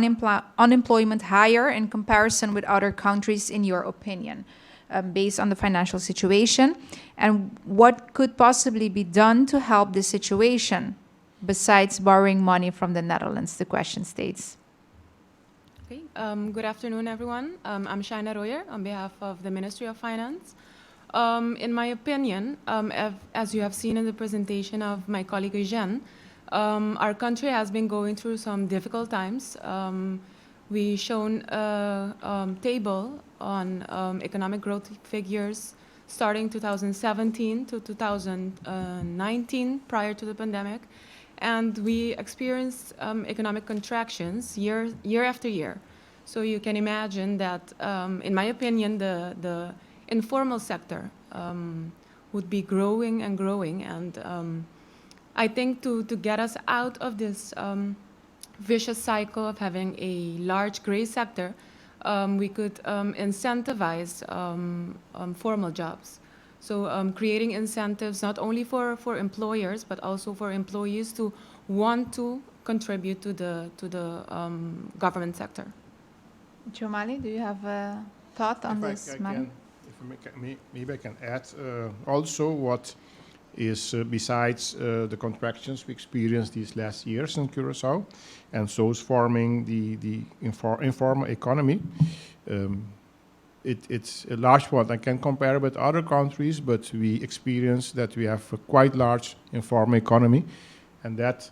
unemployment higher in comparison with other countries, in your opinion, based on the financial situation? And what could possibly be done to help this situation, besides borrowing money from the Netherlands? The question states. Okay. Good afternoon, everyone. I'm Shaina Royer on behalf of the Ministry of Finance. In my opinion, as you have seen in the presentation of my colleague Eugène, our country has been going through some difficult times. We've shown a table on economic growth figures starting 2017 to 2019, prior to the pandemic. And we experienced economic contractions year after year. So you can imagine that, in my opinion, the informal sector would be growing and growing. And I think to get us out of this vicious cycle of having a large gray sector, we could incentivize formal jobs. So creating incentives not only for employers, but also for employees to want to contribute to the government sector. Germali, do you have a thought on this matter? Maybe I can add also what is besides the contractions we experienced these last years in Curacao, and those forming the informal economy. It's a large one. I can compare with other countries, but we experience that we have a quite large informal economy, and that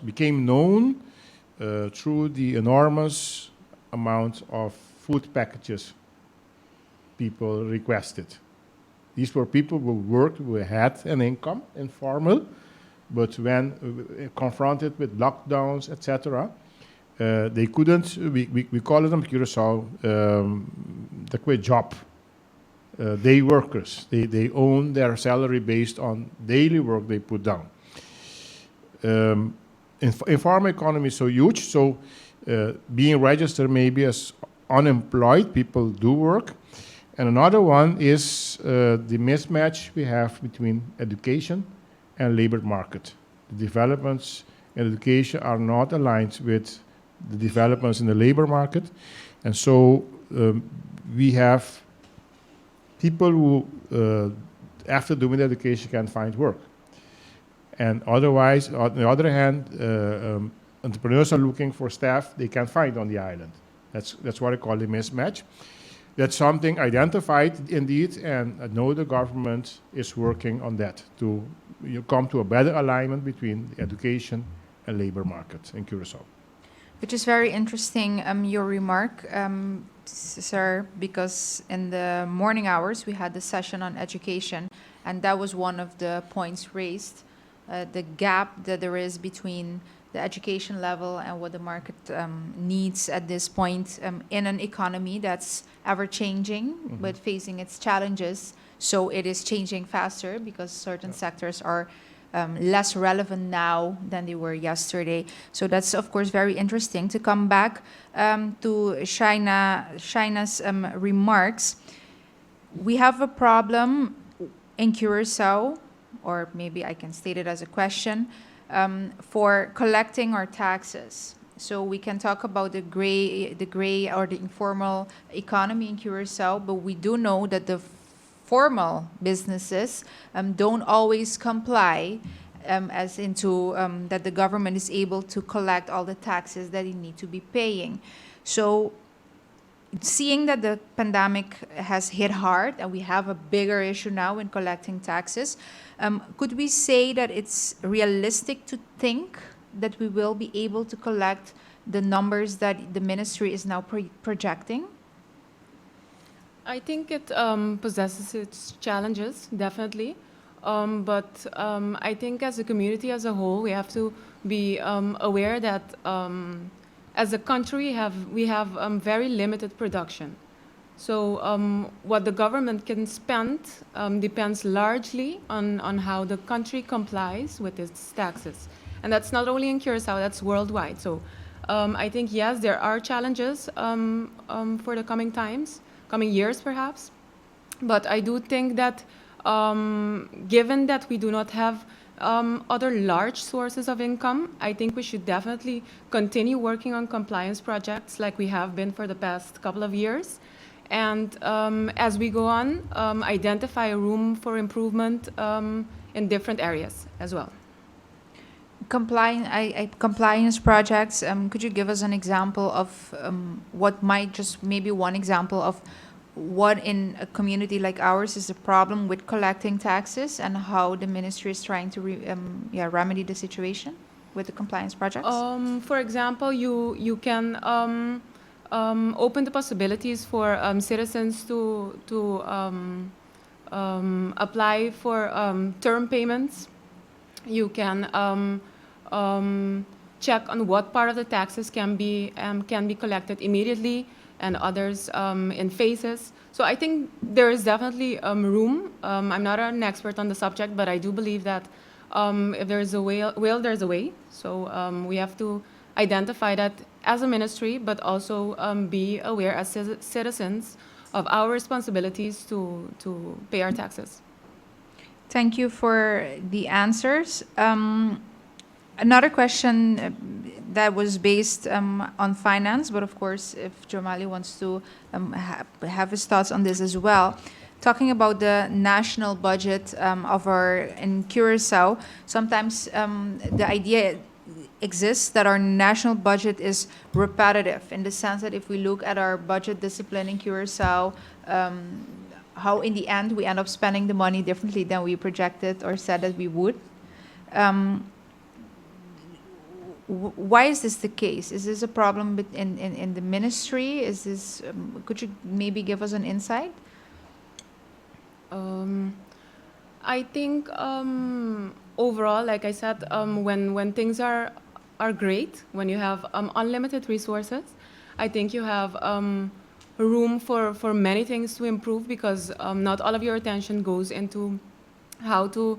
became known through the enormous amount of food packages people requested. These were people who worked, who had an income, informal, but when confronted with lockdowns, etc., they couldn't, we call them Curacao, the job. day workers. They own their salary based on daily work they put down. In farm economy is so huge, so being registered maybe as unemployed, people do work. And another one is the mismatch we have between education and labor market. The developments in education are not aligned with the developments in the labor market. And so we have people who, after doing education, can find work. And otherwise, on the other hand, entrepreneurs are looking for staff they can find on the island. That's what I call the mismatch. That's something identified indeed, and I know the government is working on that to come to a better alignment between the education and labor market in Curacao. Which is very interesting, your remark, sir, because in the morning hours we had the session on education, and that was one of the points raised, the gap that there is between the education level and what the market needs at this point in an economy that's ever changing, but facing its challenges. So it is changing faster because certain sectors are less relevant now than they were yesterday. So that's, of course, very interesting. To come back to Shaina's remarks, we have a problem in Curacao, or maybe I can state it as a question, for collecting our taxes. So we can talk about the gray or the informal economy in Curacao, but we do know that the formal businesses don't always comply as into that the government is able to collect all the taxes that it need to be paying. So seeing that the pandemic has hit hard and we have a bigger issue now in collecting taxes, could we say that it's realistic to think that we will be able to collect the numbers that the ministry is now projecting? I think it possesses its challenges, definitely. But I think as a community as a whole, we have to be aware that as a country we have very limited production. So what the government can spend depends largely on how the country complies with its taxes. And that's not only in Curacao, that's worldwide. So I think, yes, there are challenges for the coming times, coming years perhaps. But I do think that given that we do not have other large sources of income, I think we should definitely continue working on compliance projects like we have been for the past couple of years. And as we go on, identify a room for improvement in different areas as well. Compliance projects, could you give us an example of what might just maybe one example of what in a community like ours is a problem with collecting taxes and how the ministry is trying to remedy the situation with the compliance projects? For example, you can open the possibilities for citizens to apply for term payments. You can check on what part of the taxes can be collected immediately and others in phases. So I think there is definitely room. I'm not an expert on the subject, but I do believe that if there is a will, there's a way. So we have to identify that as a ministry, but also be aware as citizens of our responsibilities to pay our taxes. Thank you for the answers. Another question that was based on finance, but of course, if Jomali wants to have his thoughts on this as well. Talking about the national budget in Curacao, sometimes the idea exists that our national budget is repetitive in the sense that if we look at our budget discipline in Curacao, how in the end we end up spending the money differently than we projected or said that we would. Why is this the case? Is this a problem in the ministry? Is this? Could you maybe give us an insight? I think overall, like I said, when things are great, when you have unlimited resources, I think you have room for many things to improve, because not all of your attention goes into how to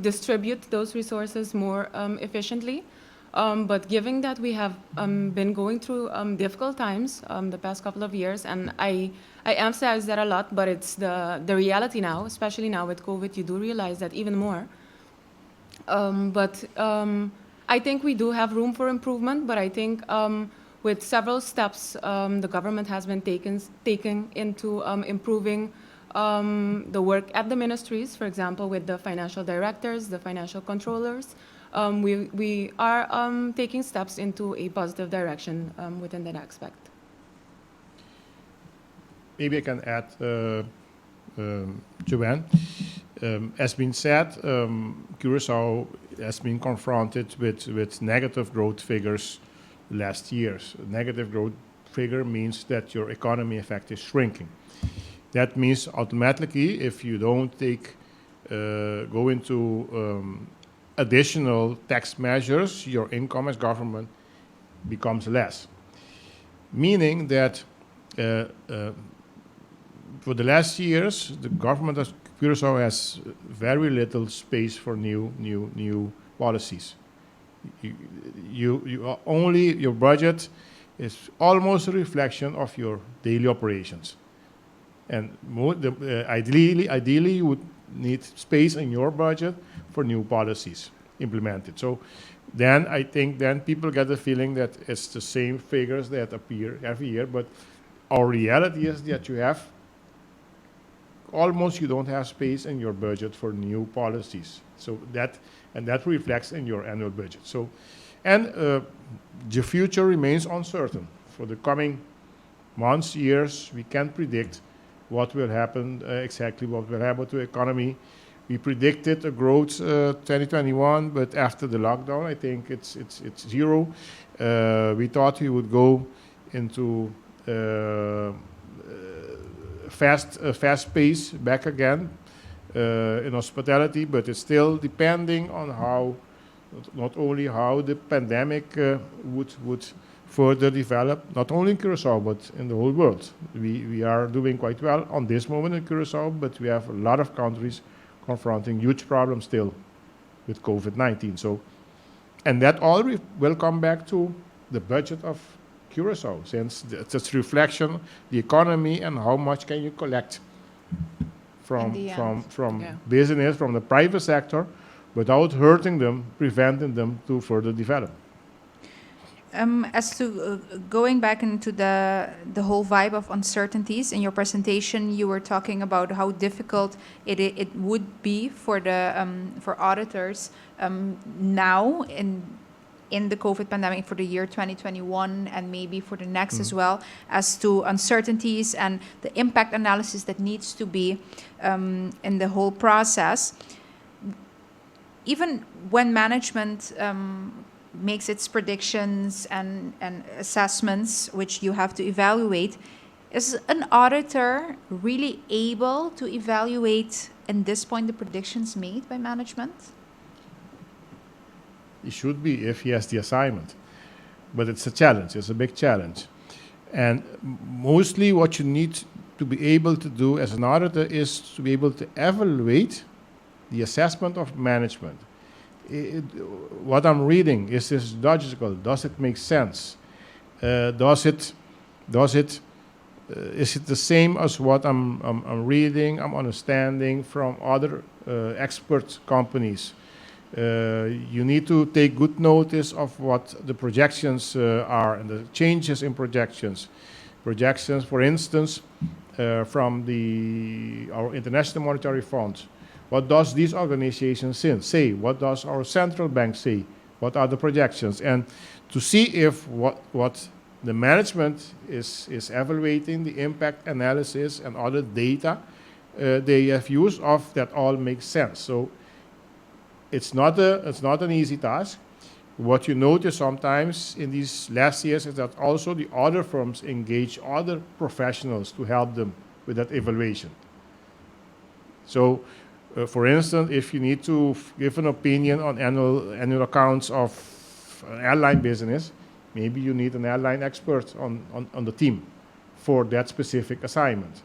distribute those resources more efficiently. But given that we have been going through difficult times the past couple of years, and I emphasize that a lot, but it's the reality now, especially now with COVID, you do realize that even more. But I think we do have room for improvement, but I think with several steps the government has been taking into improving the work at the ministries, for example, with the financial directors, the financial controllers. We are taking steps into a positive direction within that aspect. Maybe I can add, Joanne. As been said, Curacao has been confronted with negative growth figures last years. Negative growth figure means that your economy, in fact, is shrinking. That means automatically, if you don't go into additional tax measures, your income as government becomes less. Meaning that for the last years, the government of Curacao has very little space for new policies. Your budget is almost a reflection of your daily operations. And ideally, you would need space in your budget for new policies implemented. So then I think then people get the feeling that it's the same figures that appear every year, but our reality is that you don't have space in your budget for new policies. So that reflects in your annual budget. So, and the future remains uncertain. For the coming months, years, we can't predict what will happen, exactly what will happen to the economy. We predicted a growth 2021, but after the lockdown, I think it's zero. We thought we would go into fast pace back again in hospitality, but it's still depending on how, not only how the pandemic would further develop, not only in Curacao, but in the whole world. We are doing quite well on this moment in Curacao, but we have a lot of countries confronting huge problems still with COVID-19. So, and that all will come back to the budget of Curacao, since it's a reflection the economy and how much can you collect from business, from the private sector, without hurting them, preventing them to further develop. As to going back into the whole vibe of uncertainties, in your presentation you were talking about how difficult it would be for auditors now in the COVID pandemic for the year 2021 and maybe for the next as well, as to uncertainties and the impact analysis that needs to be in the whole process. Even when management makes its predictions and assessments, which you have to evaluate, is an auditor really able to evaluate at this point the predictions made by management? He should be if he has the assignment. But it's a challenge, it's a big challenge. And mostly what you need to be able to do as an auditor is to be able to evaluate the assessment of management. What I'm reading, is this logical? Does it make sense? Is it the same as what I'm reading, I'm understanding from other expert companies? You need to take good notice of what the projections are and the changes in projections. Projections, for instance, from our International Monetary Fund. What does these organizations say? What does our central bank say? What are the projections? And to see if what the management is evaluating, the impact analysis and other data they have used of, that all makes sense. So it's not an easy task. What you notice sometimes in these last years is that also the other firms engage other professionals to help them with that evaluation. So, for instance, if you need to give an opinion on annual accounts of an airline business, maybe you need an airline expert on the team for that specific assignment.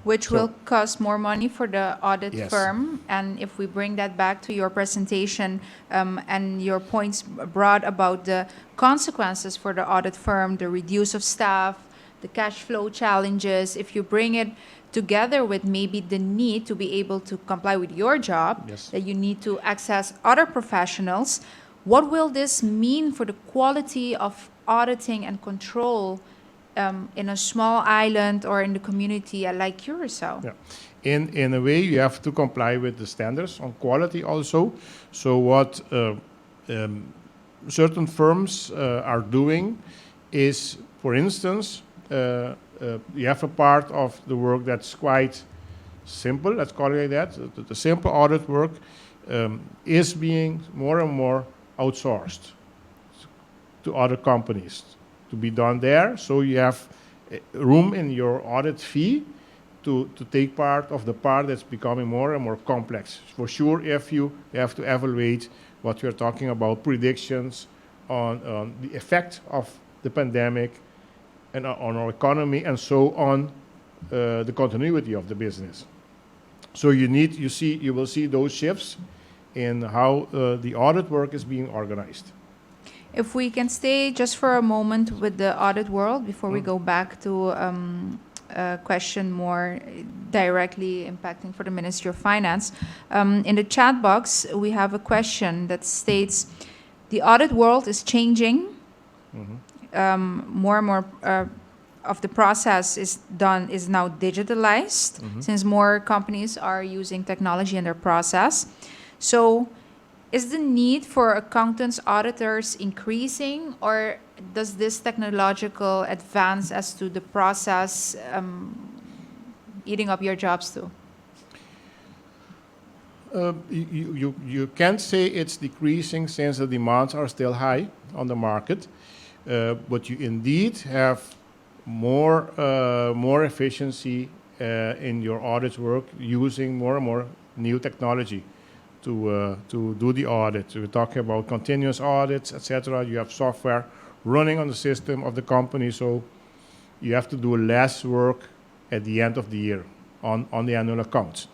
Which So- will cost more money for the audit Yes. firm. And if we bring that back to your presentation and your points brought about the consequences for the audit firm, the reduce of staff, the cash flow challenges, if you bring it together with maybe the need to be able to comply with your job, Yes. that you need to access other professionals, what will this mean for the quality of auditing and control in a small island or in the community like Curacao? Yeah. In a way, you have to comply with the standards on quality also. So what certain firms are doing is, for instance, you have a part of the work that's quite simple, let's call it like that. The simple audit work is being more and more outsourced to other companies to be done there. So you have room in your audit fee to take part of the part that's becoming more and more complex. For sure, if you have to evaluate what you're talking about, predictions on the effect of the pandemic and on our economy, and so on, the continuity of the business. So you will see those shifts in how the audit work is being organized. If we can stay just for a moment with the audit world before we go back to a question more directly impacting for the Ministry of Finance. In the chat box, we have a question that states, the audit world is changing. More and more of the process is now digitalized, since more companies are using technology in their process. So is the need for accountants, auditors increasing, or does this technological advance as to the process eating up your jobs too? You can't say it's decreasing since the demands are still high on the market, but you indeed have more efficiency in your audit work using more and more new technology to do the audit. We're talking about continuous audits, etc. You have software running on the system of the company, so you have to do less work at the end of the year on the annual accounts.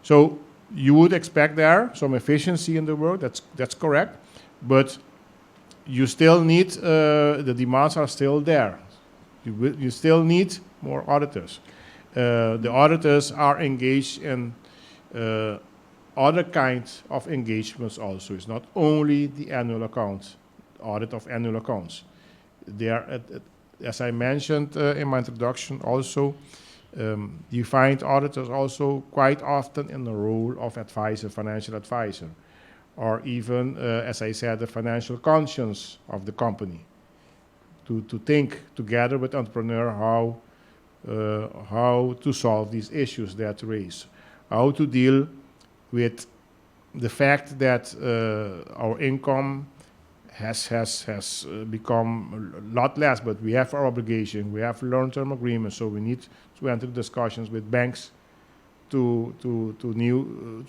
So you would expect there some efficiency in the work. That's correct, but you still need the demands are still there. You still need more auditors. The auditors are engaged in other kinds of engagements also. It's not only the annual accounts, audit of annual accounts. They are, as I mentioned in my introduction also, you find auditors also quite often in the role of advisor, financial advisor, or even, as I said, the financial conscience of the company, to think together with entrepreneur how to solve these issues that raise, how to deal with the fact that our income has become a lot less, but we have our obligation, we have long-term agreements, so we need to enter discussions with banks to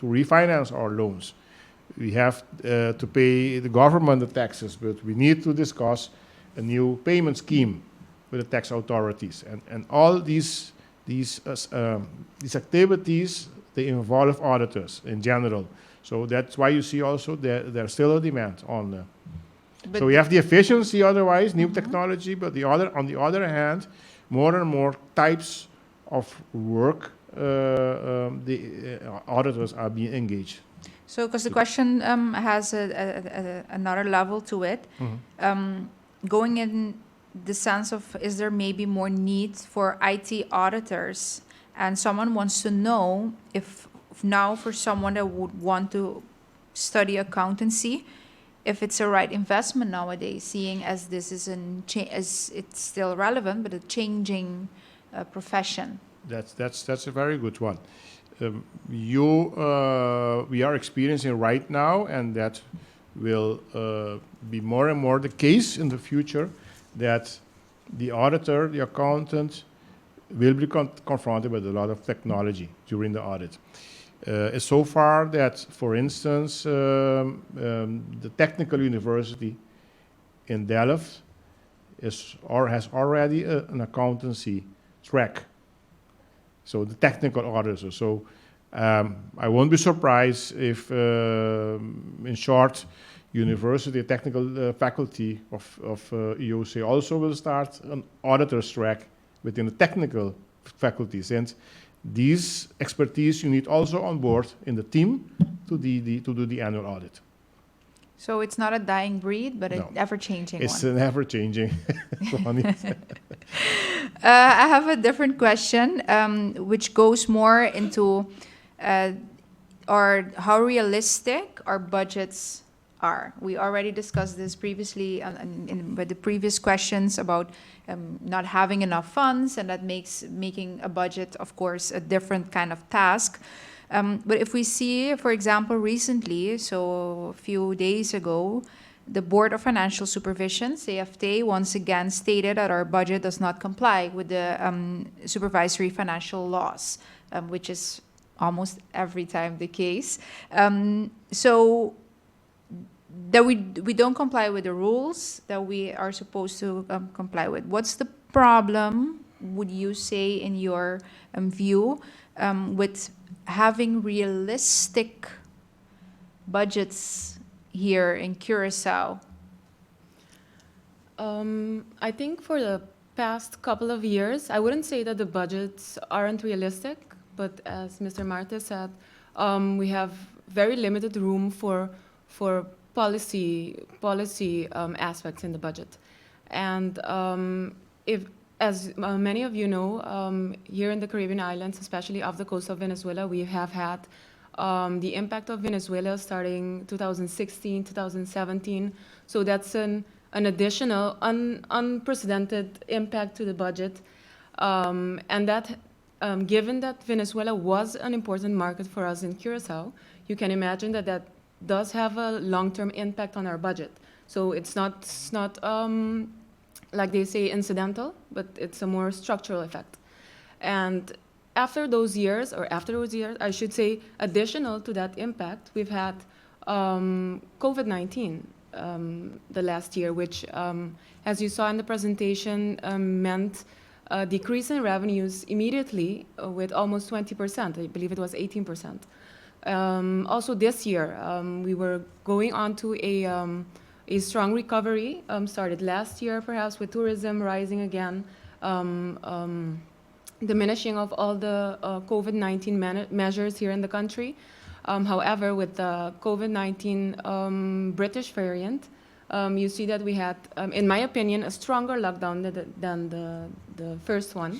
refinance our loans. We have to pay the government the taxes, but we need to discuss a new payment scheme with the tax authorities, and all these activities, they involve auditors in general. So that's why you see also there's still a demand on the. So we have the efficiency, otherwise new technology, but on the other hand, more and more types of work, the auditors are being engaged. So, because the question has another level to it, going in the sense of, is there maybe more need for IT auditors? And someone wants to know if now for someone that would want to study accountancy, if it's a right investment nowadays, seeing as this is as it's still relevant, but a changing profession. That's a very good one. We are experiencing right now, and that will be more and more the case in the future, that the auditor, the accountant, will be confronted with a lot of technology during the audit. It's so far that, for instance, the technical university in Delft is or has already an accountancy track. So the technical auditors. So I won't be surprised if, in short, university technical faculty of EOC also will start an auditor's track within the technical faculty, since these expertise you need also on board in the team to do the annual audit. So it's not a dying breed, but No. an ever-changing one. It's an ever-changing one. I have a different question, which goes more into how realistic our budgets are. We already discussed this previously with the previous questions about not having enough funds, and that makes making a budget, of course, a different kind of task. But if we see, for example, recently, so a few days ago, the Board of Financial Supervision, CFT, once again stated that our budget does not comply with the supervisory financial laws, which is almost every time the case. So that we don't comply with the rules that we are supposed to comply with. What's the problem, would you say, in your view, with having realistic budgets here in Curacao? I think for the past couple of years, I wouldn't say that the budgets aren't realistic, but as Mr. Marta said, we have very limited room for policy aspects in the budget. And as many of you know, here in the Caribbean islands, especially off the coast of Venezuela, we have had the impact of Venezuela starting 2016, 2017. So that's an additional, unprecedented impact to the budget. And that, given that Venezuela was an important market for us in Curacao, you can imagine that that does have a long-term impact on our budget. So it's not like they say, incidental, but it's a more structural effect. And after those years, I should say, additional to that impact, we've had COVID-19 the last year, which, as you saw in the presentation, meant a decrease in revenues immediately with almost 20%. I believe it was 18%. Also this year, we were going on to a strong recovery, started last year perhaps with tourism rising again, diminishing of all the COVID-19 measures here in the country. However, with the COVID-19 British variant, you see that we had, in my opinion, a stronger lockdown than the first one,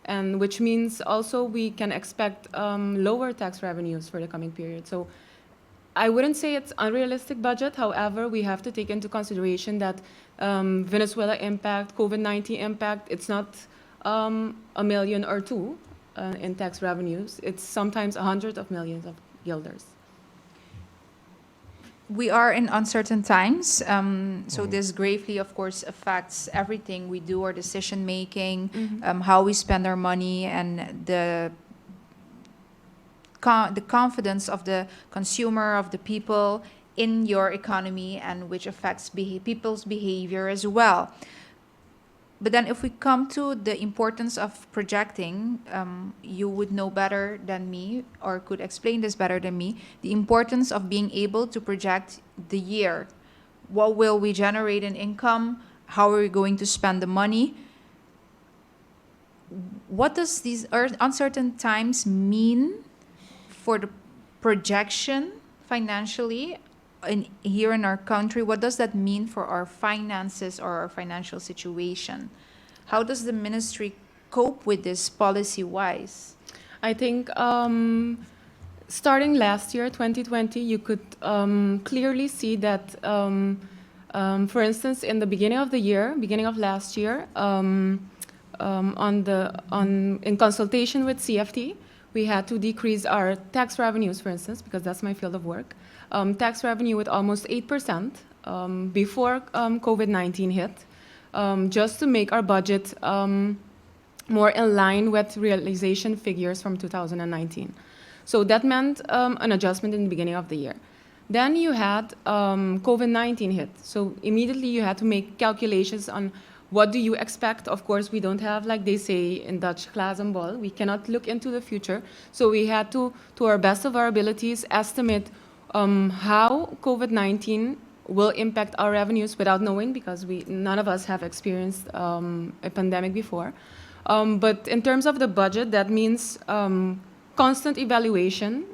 and which means also we can expect lower tax revenues for the coming period. So I wouldn't say it's unrealistic budget. However, we have to take into consideration that Venezuela impact, COVID-19 impact, it's not a million or two in tax revenues. It's sometimes hundreds of millions of guilders. We are in uncertain times, so this gravely, of course, affects everything we do, our decision making, how we spend our money, and the confidence of the consumer, of the people in your economy, and which affects people's behavior as well. But then if we come to the importance of projecting, you would know better than me, or could explain this better than me, the importance of being able to project the year. What will we generate in income? How are we going to spend the money? What does these uncertain times mean for the projection financially here in our country? What does that mean for our finances or our financial situation? How does the ministry cope with this policy-wise? I think starting last year, 2020, you could clearly see that, for instance, in the beginning of last year, in consultation with CFT, we had to decrease our tax revenues, for instance, because that's my field of work. Tax revenue with almost 8% before COVID-19 hit, just to make our budget more in line with realization figures from 2019. So that meant an adjustment in the beginning of the year. Then you had COVID-19 hit. So immediately you had to make calculations on what do you expect? Of course, we don't have, like they say in Dutch, glazen ball. We cannot look into the future. So we had to our best of our abilities, estimate how COVID-19 will impact our revenues without knowing, because none of us have experienced a pandemic before. But in terms of the budget, that means constant evaluation,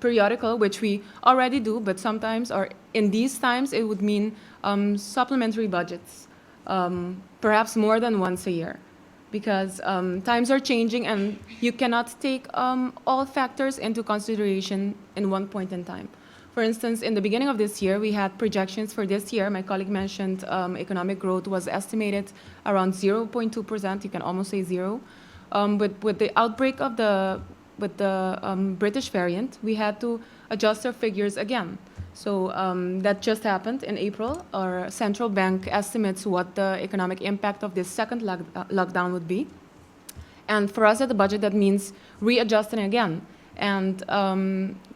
periodical, which we already do, but sometimes, or in these times, it would mean supplementary budgets, perhaps more than once a year, because times are changing and you cannot take all factors into consideration in one point in time. For instance, in the beginning of this year, we had projections for this year. My colleague mentioned economic growth was estimated around 0.2%. You can almost say zero. But with the outbreak of the British variant, we had to adjust our figures again. So that just happened in April. Our central bank estimates what the economic impact of this second lockdown would be. And for us at the budget, that means readjusting again. And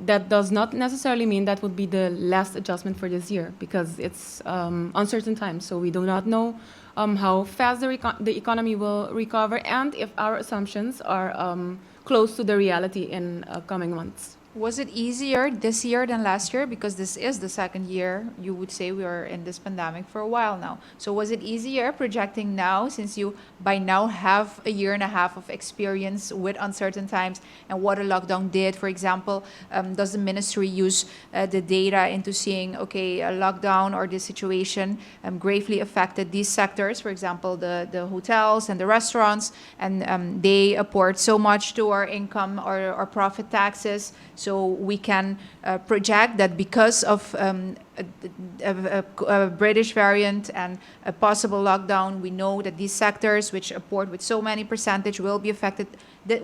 that does not necessarily mean that would be the last adjustment for this year, because it's uncertain times. So we do not know how fast the economy will recover and if our assumptions are close to the reality in coming months. Was it easier this year than last year? Because this is the second year, you would say we are in this pandemic for a while now. So was it easier projecting now, since you by now have a year and a half of experience with uncertain times and what a lockdown did? For example, does the ministry use the data into seeing, okay, a lockdown or this situation gravely affected these sectors, for example, the hotels and the restaurants, and they apport so much to our income or profit taxes. So we can project that because of a British variant and a possible lockdown, we know that these sectors, which apport with so many percentage, will be affected.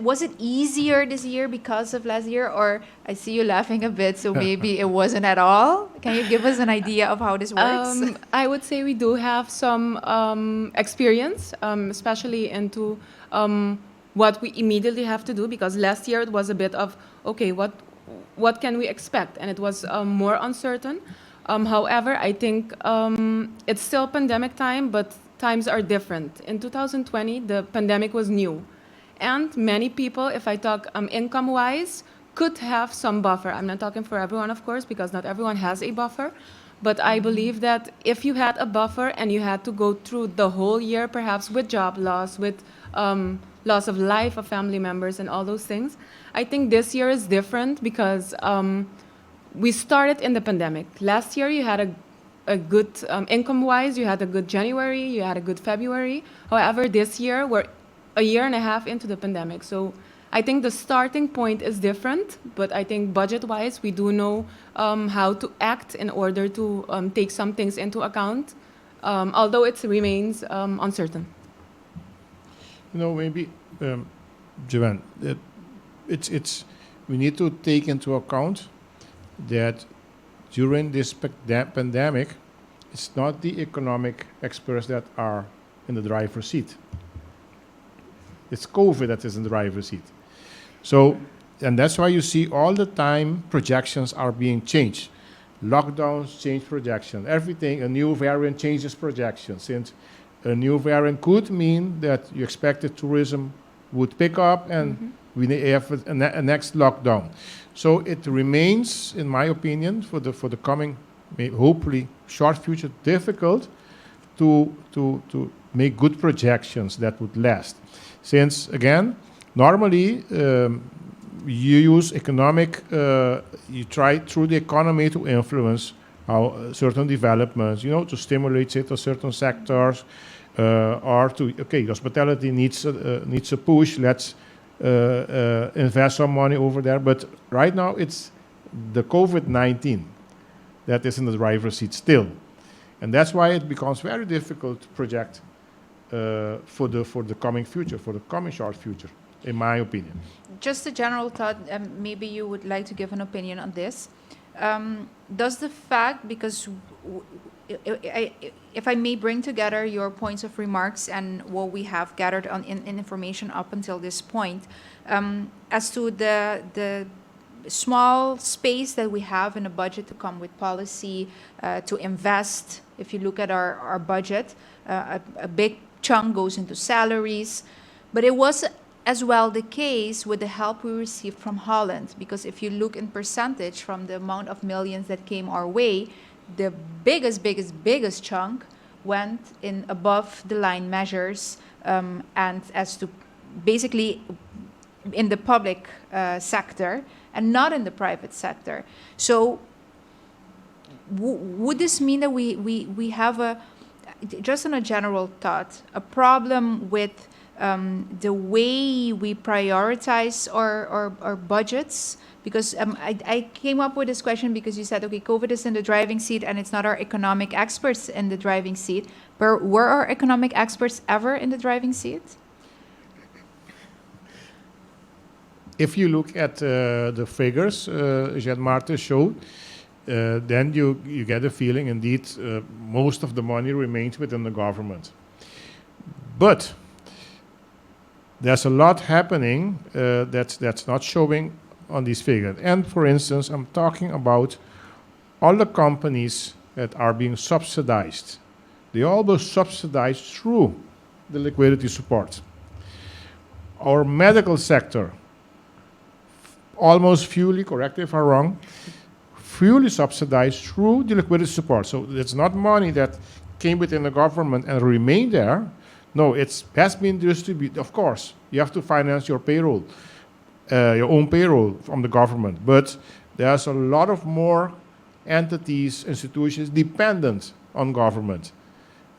Was it easier this year because of last year? Or I see you laughing a bit, so maybe it wasn't at all? Can you give us an idea of how this works? I would say we do have some experience, especially into what we immediately have to do, because last year it was a bit of, okay, what can we expect? And it was more uncertain. However, I think it's still pandemic time, but times are different. In 2020, the pandemic was new. And many people, if I talk income-wise, could have some buffer. I'm not talking for everyone, of course, because not everyone has a buffer. But I believe that if you had a buffer and you had to go through the whole year, perhaps with job loss, with loss of life of family members and all those things, I think this year is different because we started in the pandemic. Last year you had a good, income-wise, you had a good January, you had a good February. However, this year we're a year and a half into the pandemic. So I think the starting point is different, but I think budget-wise we do know how to act in order to take some things into account, although it remains uncertain. You know, maybe, Joanne, we need to take into account that during this pandemic, it's not the economic experts that are in the driver's seat. It's COVID that is in the driver's seat. So, and that's why you see all the time projections are being changed. Lockdowns change projection. Everything, a new variant changes projections. Since a new variant could mean that you expected tourism would pick up and we have a next lockdown. So it remains, in my opinion, for the coming, hopefully short future, difficult to make good projections that would last. Since, again, normally you use economic, you try through the economy to influence how certain developments, to stimulate it to certain sectors, or to, okay, hospitality needs a push, let's invest some money over there. But right now it's the COVID-19 that is in the driver's seat still. And that's why it becomes very difficult to project for the coming future, for the coming short future, in my opinion. Just a general thought, maybe you would like to give an opinion on this. Does the fact, because if I may bring together your points of remarks and what we have gathered in information up until this point, as to the small space that we have in a budget to come with policy, to invest, if you look at our budget, a big chunk goes into salaries. But it was as well the case with the help we received from Holland, because if you look in percentage from the amount of millions that came our way, the biggest chunk went in above the line measures, and as to basically in the public sector and not in the private sector. So would this mean that we have just on a general thought, a problem with the way we prioritize our budgets? Because I came up with this question because you said, okay, COVID is in the driving seat and it's not our economic experts in the driving seat. But were our economic experts ever in the driving seat? If you look at the figures Jean-Martin showed, then you get a feeling, indeed, most of the money remains within the government. But there's a lot happening that's not showing on these figures. And for instance, I'm talking about all the companies that are being subsidized. They all were subsidized through the liquidity support. Our medical sector, almost fully, correct me if I'm wrong, fully subsidized through the liquidity support. So it's not money that came within the government and remained there. No, it has been distributed. Of course, you have to finance your payroll, your own payroll from the government. But there's a lot of more entities, institutions dependent on government.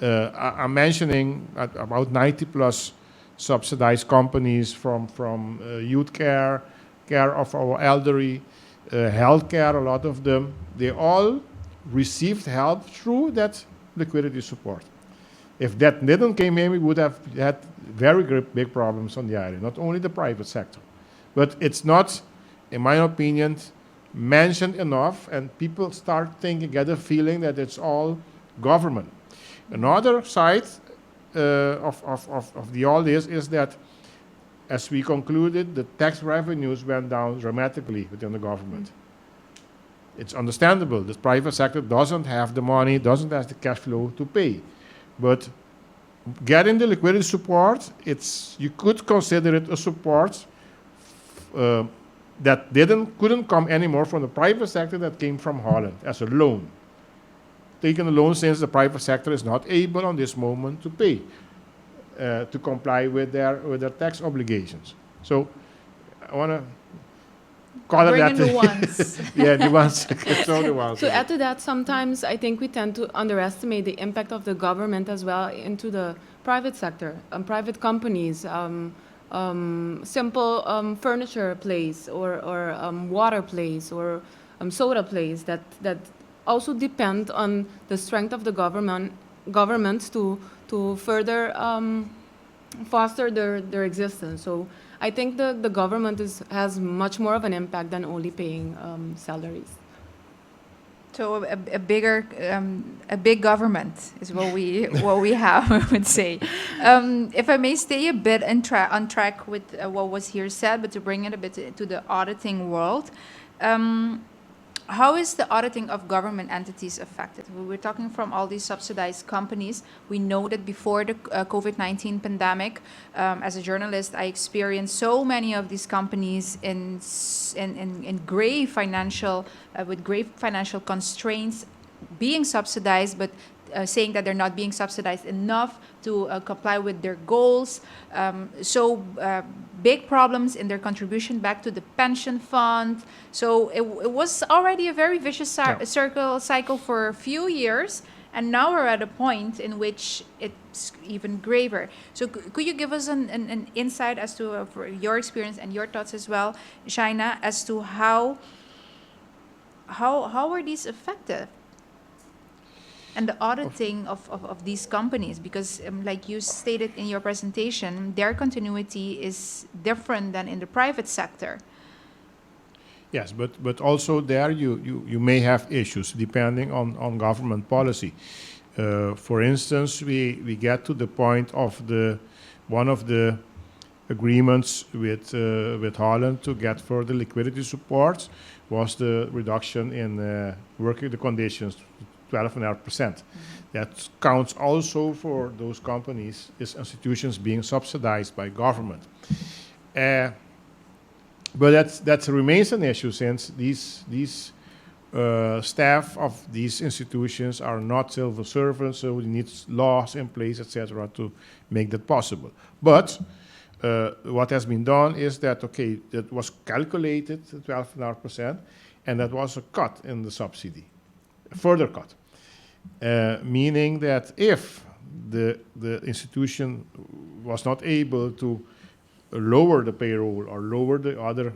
I'm mentioning about 90 plus subsidized companies from youth care of our elderly, healthcare, a lot of them. They all received help through that liquidity support. If that didn't come in, we would have had very big problems on the island, not only the private sector. But it's not, in my opinion, mentioned enough, and people start thinking, get a feeling that it's all government. Another side of all this is that, as we concluded, the tax revenues went down dramatically within the government. It's understandable. The private sector doesn't have the money, doesn't have the cash flow to pay. But getting the liquidity support, you could consider it a support that couldn't come anymore from the private sector, that came from Holland as a loan. Taking a loan since the private sector is not able on this moment to pay, to comply with their tax obligations. So I want to call it that. The ones. Yeah, the ones. So the ones. To add to that, sometimes I think we tend to underestimate the impact of the government as well into the private sector, private companies, simple furniture place or water place or soda place that also depend on the strength of the government to further foster their existence. So I think the government has much more of an impact than only paying salaries. So a big government is what we have, I would say. If I may stay a bit on track with what was here said, but to bring it a bit to the auditing world. How is the auditing of government entities affected? We're talking from all these subsidized companies. We know that before the COVID-19 pandemic, as a journalist, I experienced so many of these companies in grave financial, with grave financial constraints, being subsidized, but saying that they're not being subsidized enough to comply with their goals. Big problems in their contribution back to the pension fund. So it was already a very vicious cycle for a few years. And now we're at a point in which it's even graver. So could you give us an insight as to for your experience and your thoughts as well, Shaina, as to how are these effective? And the auditing of these companies, because like you stated in your presentation, their continuity is different than in the private sector. Yes, but also there you may have issues depending on government policy. For instance, we get to the point of one of the agreements with Holland to get further liquidity support was the reduction in working the conditions 12.5%. That counts also for those companies, is institutions being subsidized by government. But that remains an issue, since these staff of these institutions are not civil servants, so we need laws in place, etc., to make that possible. But what has been done is that, okay, that was calculated, 12.5%, and that was a cut in the subsidy, a further cut. Meaning that if the institution was not able to lower the payroll or lower the other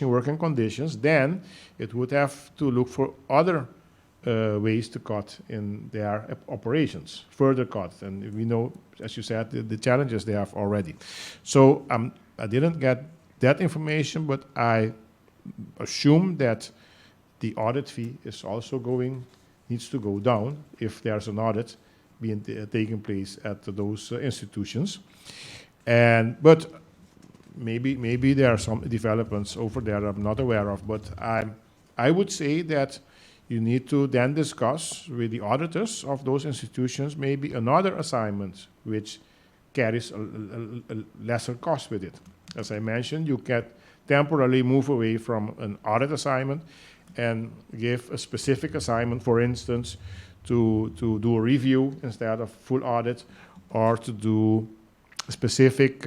working conditions, then it would have to look for other ways to cut in their operations, further cuts. And we know, as you said, the challenges they have already. So I didn't get that information, but I assume that the audit fee is also needs to go down if there's an audit being taking place at those institutions. But maybe there are some developments over there I'm not aware of. But I would say that you need to then discuss with the auditors of those institutions maybe another assignment which carries a lesser cost with it. As I mentioned, you can temporarily move away from an audit assignment and give a specific assignment, for instance, to do a review instead of full audit, or to do specific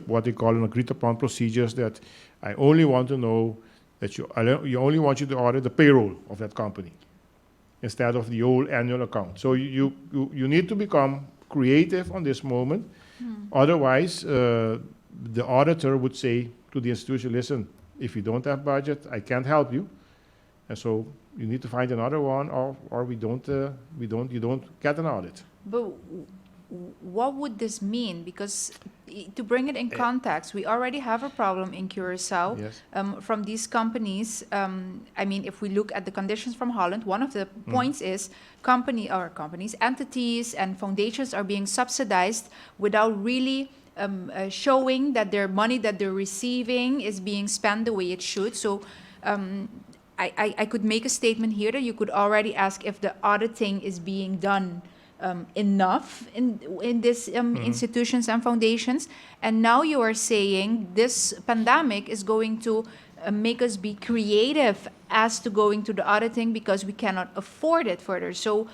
what they call agreed upon procedures, that I only want to know that you only want you to audit the payroll of that company instead of the whole annual account. So you need to become creative on this moment. Otherwise, the auditor would say to the institution, listen, if you don't have budget, I can't help you. And so you need to find another one, or you don't get an audit. But what would this mean? Because to bring it in context, we already have a problem in Curacao. Yes. From these companies. I mean, if we look at the conditions from Holland, one of the points is companies, entities, and foundations are being subsidized without really showing that their money that they're receiving is being spent the way it should. So I could make a statement here that you could already ask if the auditing is being done enough in these institutions and foundations. And now you are saying this pandemic is going to make us be creative as to going to the auditing because we cannot afford it further. So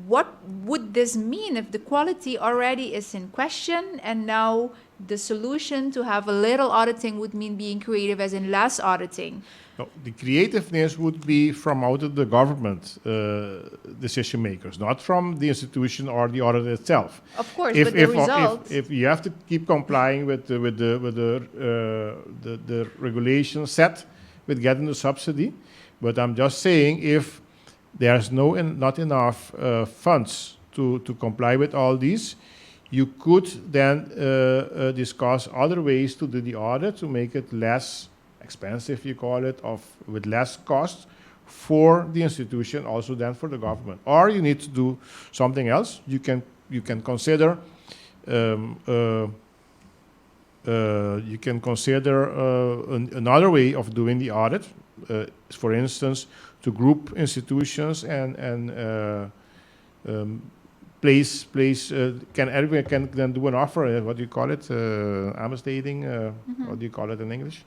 what would this mean if the quality already is in question, and now the solution to have a little auditing would mean being creative as in less auditing? No, the creativeness would be from out of the government decision makers, not from the institution or the audit itself. Of course, but the result. If you have to keep complying with the regulations set with getting the subsidy, but I'm just saying if there's not enough funds to comply with all these, you could then discuss other ways to do the audit to make it less expensive, you call it, with less cost for the institution, also then for the government. Or you need to do something else. You can consider another way of doing the audit. For instance, to group institutions and everyone can then do an offer. What do you call it? Amestating. What do you call it in English?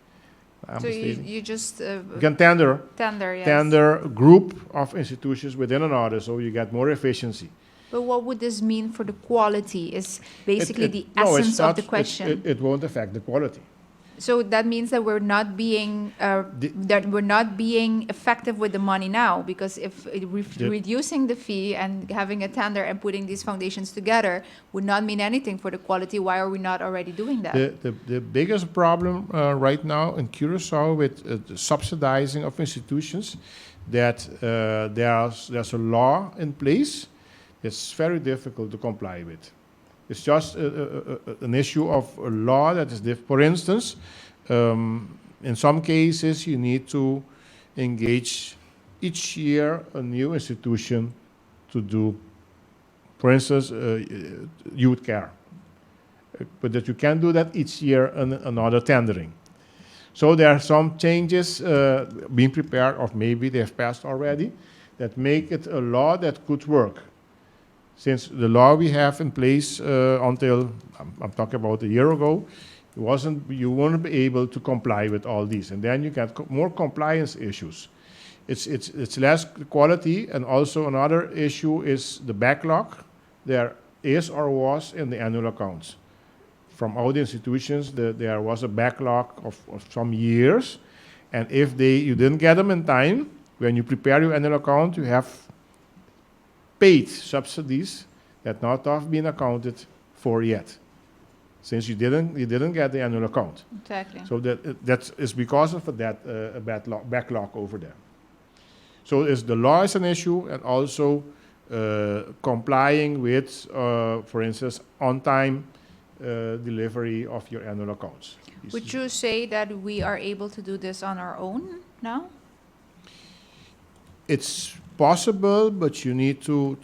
So you just you can tender. Yes. Tender a group of institutions within an audit, so you get more efficiency. But what would this mean for the quality? Is basically the essence of the question. It won't affect the quality. So that means that we're not being effective with the money now, because if reducing the fee and having a tender and putting these foundations together would not mean anything for the quality, why are we not already doing that? The biggest problem right now in Curacao with the subsidizing of institutions, that there's a law in place. It's very difficult to comply with. It's just an issue of a law that is different. For instance, in some cases, you need to engage each year a new institution to do, for instance, youth care. But that you can do that each year another tendering. So there are some changes being prepared, or maybe they have passed already, that make it a law that could work. Since the law we have in place until, I'm talking about a year ago, you won't be able to comply with all these. And then you get more compliance issues. It's less quality, and also another issue is the backlog there is or was in the annual accounts. From all the institutions, there was a backlog of some years, and if you didn't get them in time, when you prepare your annual account, you have paid subsidies that not have been accounted for yet, since you didn't get the annual account. Exactly. So that is because of that backlog over there. So the law is an issue, and also complying with, for instance, on-time delivery of your annual accounts. Would you say that we are able to do this on our own now? It's possible, but you need to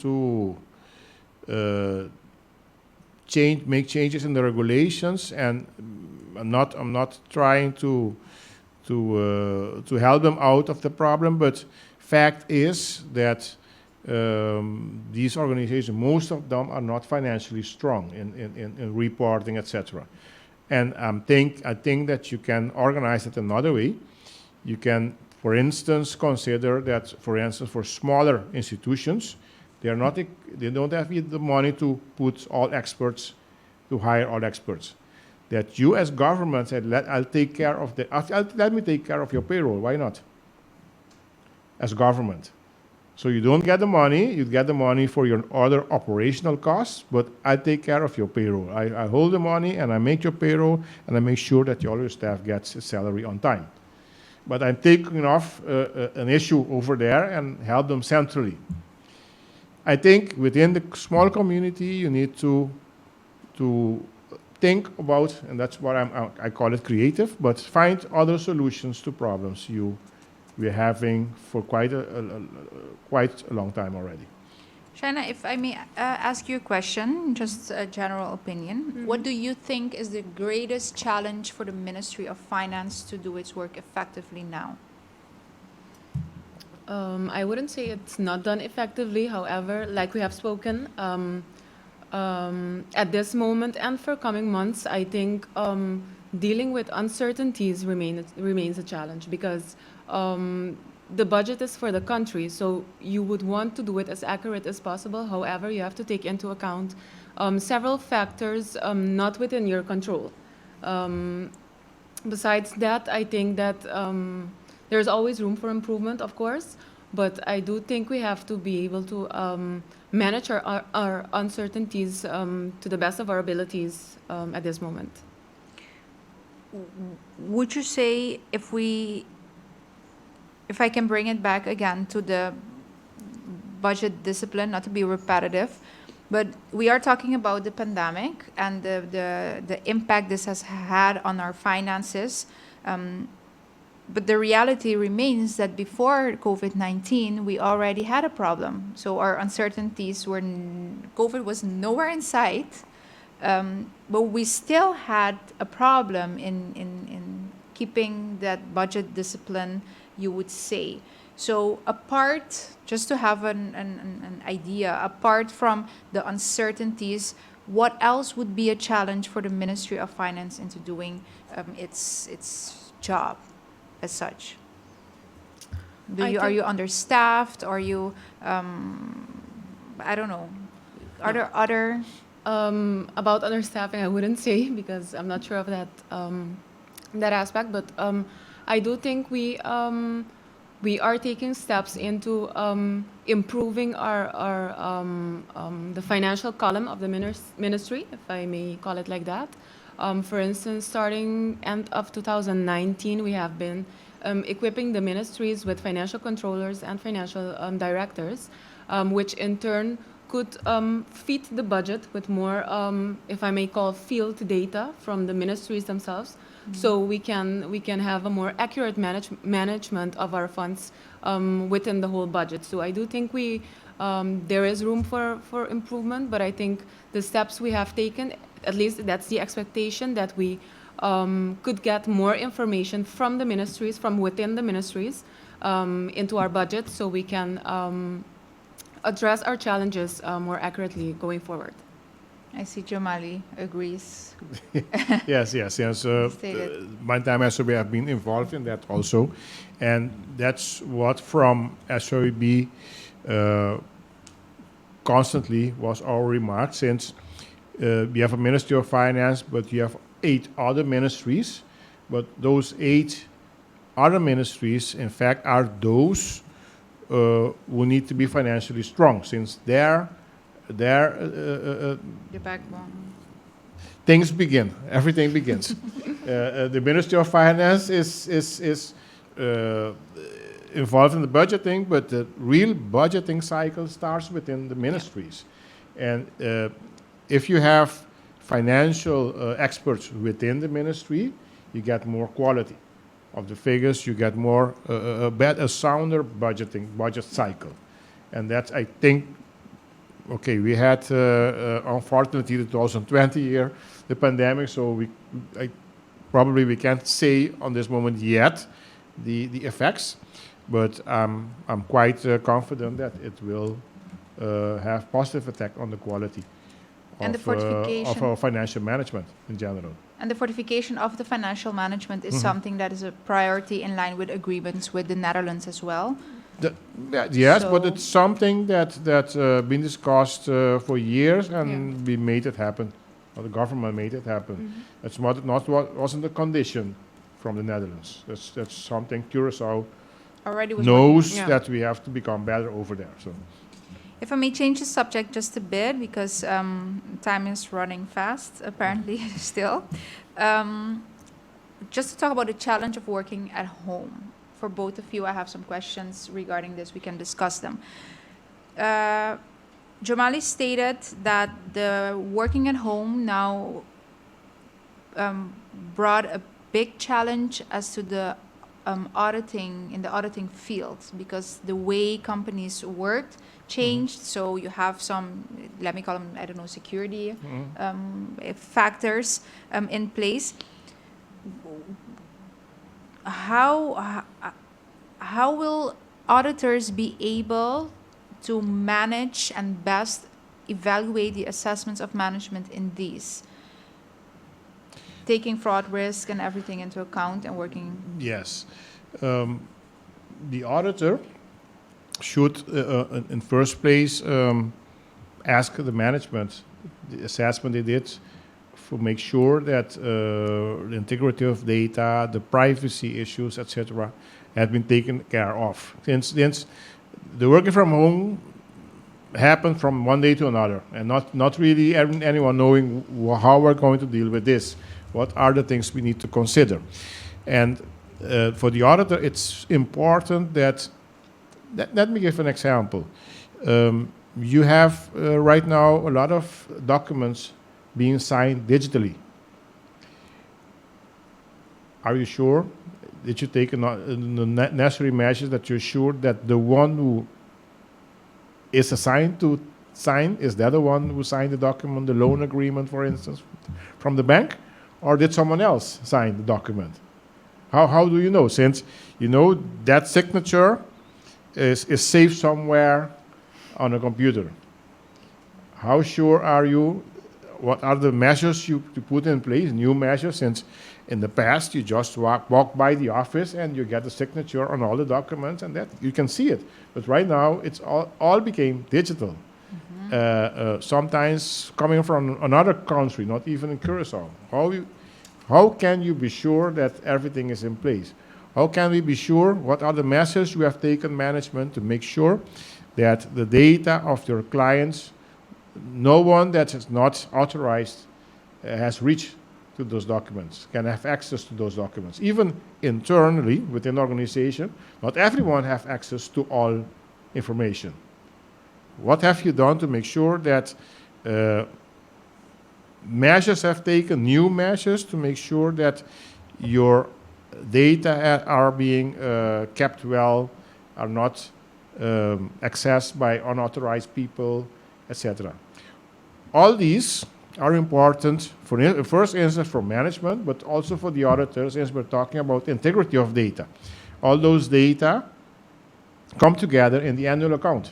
make changes in the regulations, and I'm not trying to help them out of the problem, but fact is that these organizations, most of them are not financially strong in reporting, etc. And I think that you can organize it another way. You can, for instance, consider that, for instance, for smaller institutions, they don't have the money to hire all experts. That you as government said, let me take care of your payroll. Why not? As government. So you don't get the money, you get the money for your other operational costs, but I take care of your payroll. I hold the money and I make your payroll, and I make sure that all your staff gets his salary on time. But I'm taking off an issue over there and help them centrally. I think within the small community, you need to think about, and that's what I call it creative, but find other solutions to problems we're having for quite a long time already. Shaina, if I may ask you a question, just a general opinion. Mm-hmm. What do you think is the greatest challenge for the Ministry of Finance to do its work effectively now? I wouldn't say it's not done effectively. However, like we have spoken, at this moment and for coming months, I think dealing with uncertainties remains a challenge, because the budget is for the country, so you would want to do it as accurate as possible. However, you have to take into account several factors not within your control. Besides that, I think that there's always room for improvement, of course, but I do think we have to be able to manage our uncertainties to the best of our abilities at this moment. Would you say, if I can bring it back again to the budget discipline, not to be repetitive, but we are talking about the pandemic and the impact this has had on our finances. But the reality remains that before COVID-19, we already had a problem. So our uncertainties COVID was nowhere in sight, but we still had a problem in keeping that budget discipline, you would say. So just to have an idea, apart from the uncertainties, what else would be a challenge for the Ministry of Finance into doing its job as such? Are you understaffed? Are you, I don't know. Are there other? About understaffing, I wouldn't say, because I'm not sure of that aspect, but I do think we are taking steps into improving the financial column of the ministry, if I may call it like that. For instance, starting end of 2019, we have been equipping the ministries with financial controllers and financial directors, which in turn could feed the budget with more, if I may call, field data from the ministries themselves. Mm-hmm. So we can have a more accurate management of our funds within the whole budget. So I do think there is room for improvement, but I think the steps we have taken, at least that's the expectation, that we could get more information from the ministries, from within the ministries, into our budget so we can address our challenges more accurately going forward. I see Jamali agrees. Yes. Stated. My time as SOB, have been involved in that also. And that's what from SOB constantly was our remark, since we have a Ministry of Finance, but you have 8 other ministries. But those 8 other ministries, in fact, are those who need to be financially strong, since they're The backbone. things begin. Everything begins. The Ministry of Finance is involved in the budgeting, but the real budgeting cycle starts within the ministries. And if you have financial experts within the ministry, you get more quality of the figures. You get more a sounder budget cycle, and that's, I think. Okay, we had, unfortunately, the 2020 year, the pandemic, so probably we can't say on this moment yet the effects, but I'm quite confident that it will have positive effect on the quality And the of fortification. our financial management in general. And the fortification of the financial management is something that is a priority in line with agreements with the Netherlands as well. Yes, but So- it's something that's been discussed for years, and we made it happen, or the government made it happen. It's not what wasn't a condition from the Netherlands. That's something Curaçao Already was knows working. that we have to become better over there. So If I may change the subject just a bit, because time is running fast, apparently, still. Just to talk about the challenge of working at home. For both of you, I have some questions regarding this. We can discuss them. Jamali stated that the working at home now brought a big challenge as to the auditing, in the auditing field, because the way companies worked changed. So you have some, let me call them, I don't know, security factors in place. How will auditors be able to manage and best evaluate the assessments of management in these, taking fraud risk and everything into account and working? yes, the auditor should, in first place, ask the management the assessment they did, to make sure that the integrity of data, the privacy issues, etc., have been taken care of. Since the working from home happened from one day to another, and not really anyone knowing how we're going to deal with this. What are the things we need to consider? And for the auditor, it's important that, let me give an example. You have right now a lot of documents being signed digitally. Are you sure that you take the necessary measures, that you're sure that the one who is assigned to sign, is the other one who signed the document, the loan agreement, for instance, from the bank? Or did someone else sign the document? How do you know? Since you know that signature is saved somewhere on a computer. How sure are you? What are the measures you put in place, new measures? Since in the past you just walk by the office and you get the signature on all the documents, and that you can see it. But right now it's all became digital. Sometimes coming from another country, not even in Curaçao. How can you be sure that everything is in place? How can we be sure? What are the measures you have taken, management, to make sure that the data of your clients, no one that is not authorized has reached to those documents, can have access to those documents? Even internally within the organization, not everyone has access to all information. What have you done to make sure that measures have taken, new measures to make sure that your data are being kept well, are not accessed by unauthorized people, etc. All these are important for, in first instance, for management, but also for the auditors, as we're talking about integrity of data. All those data come together in the annual account.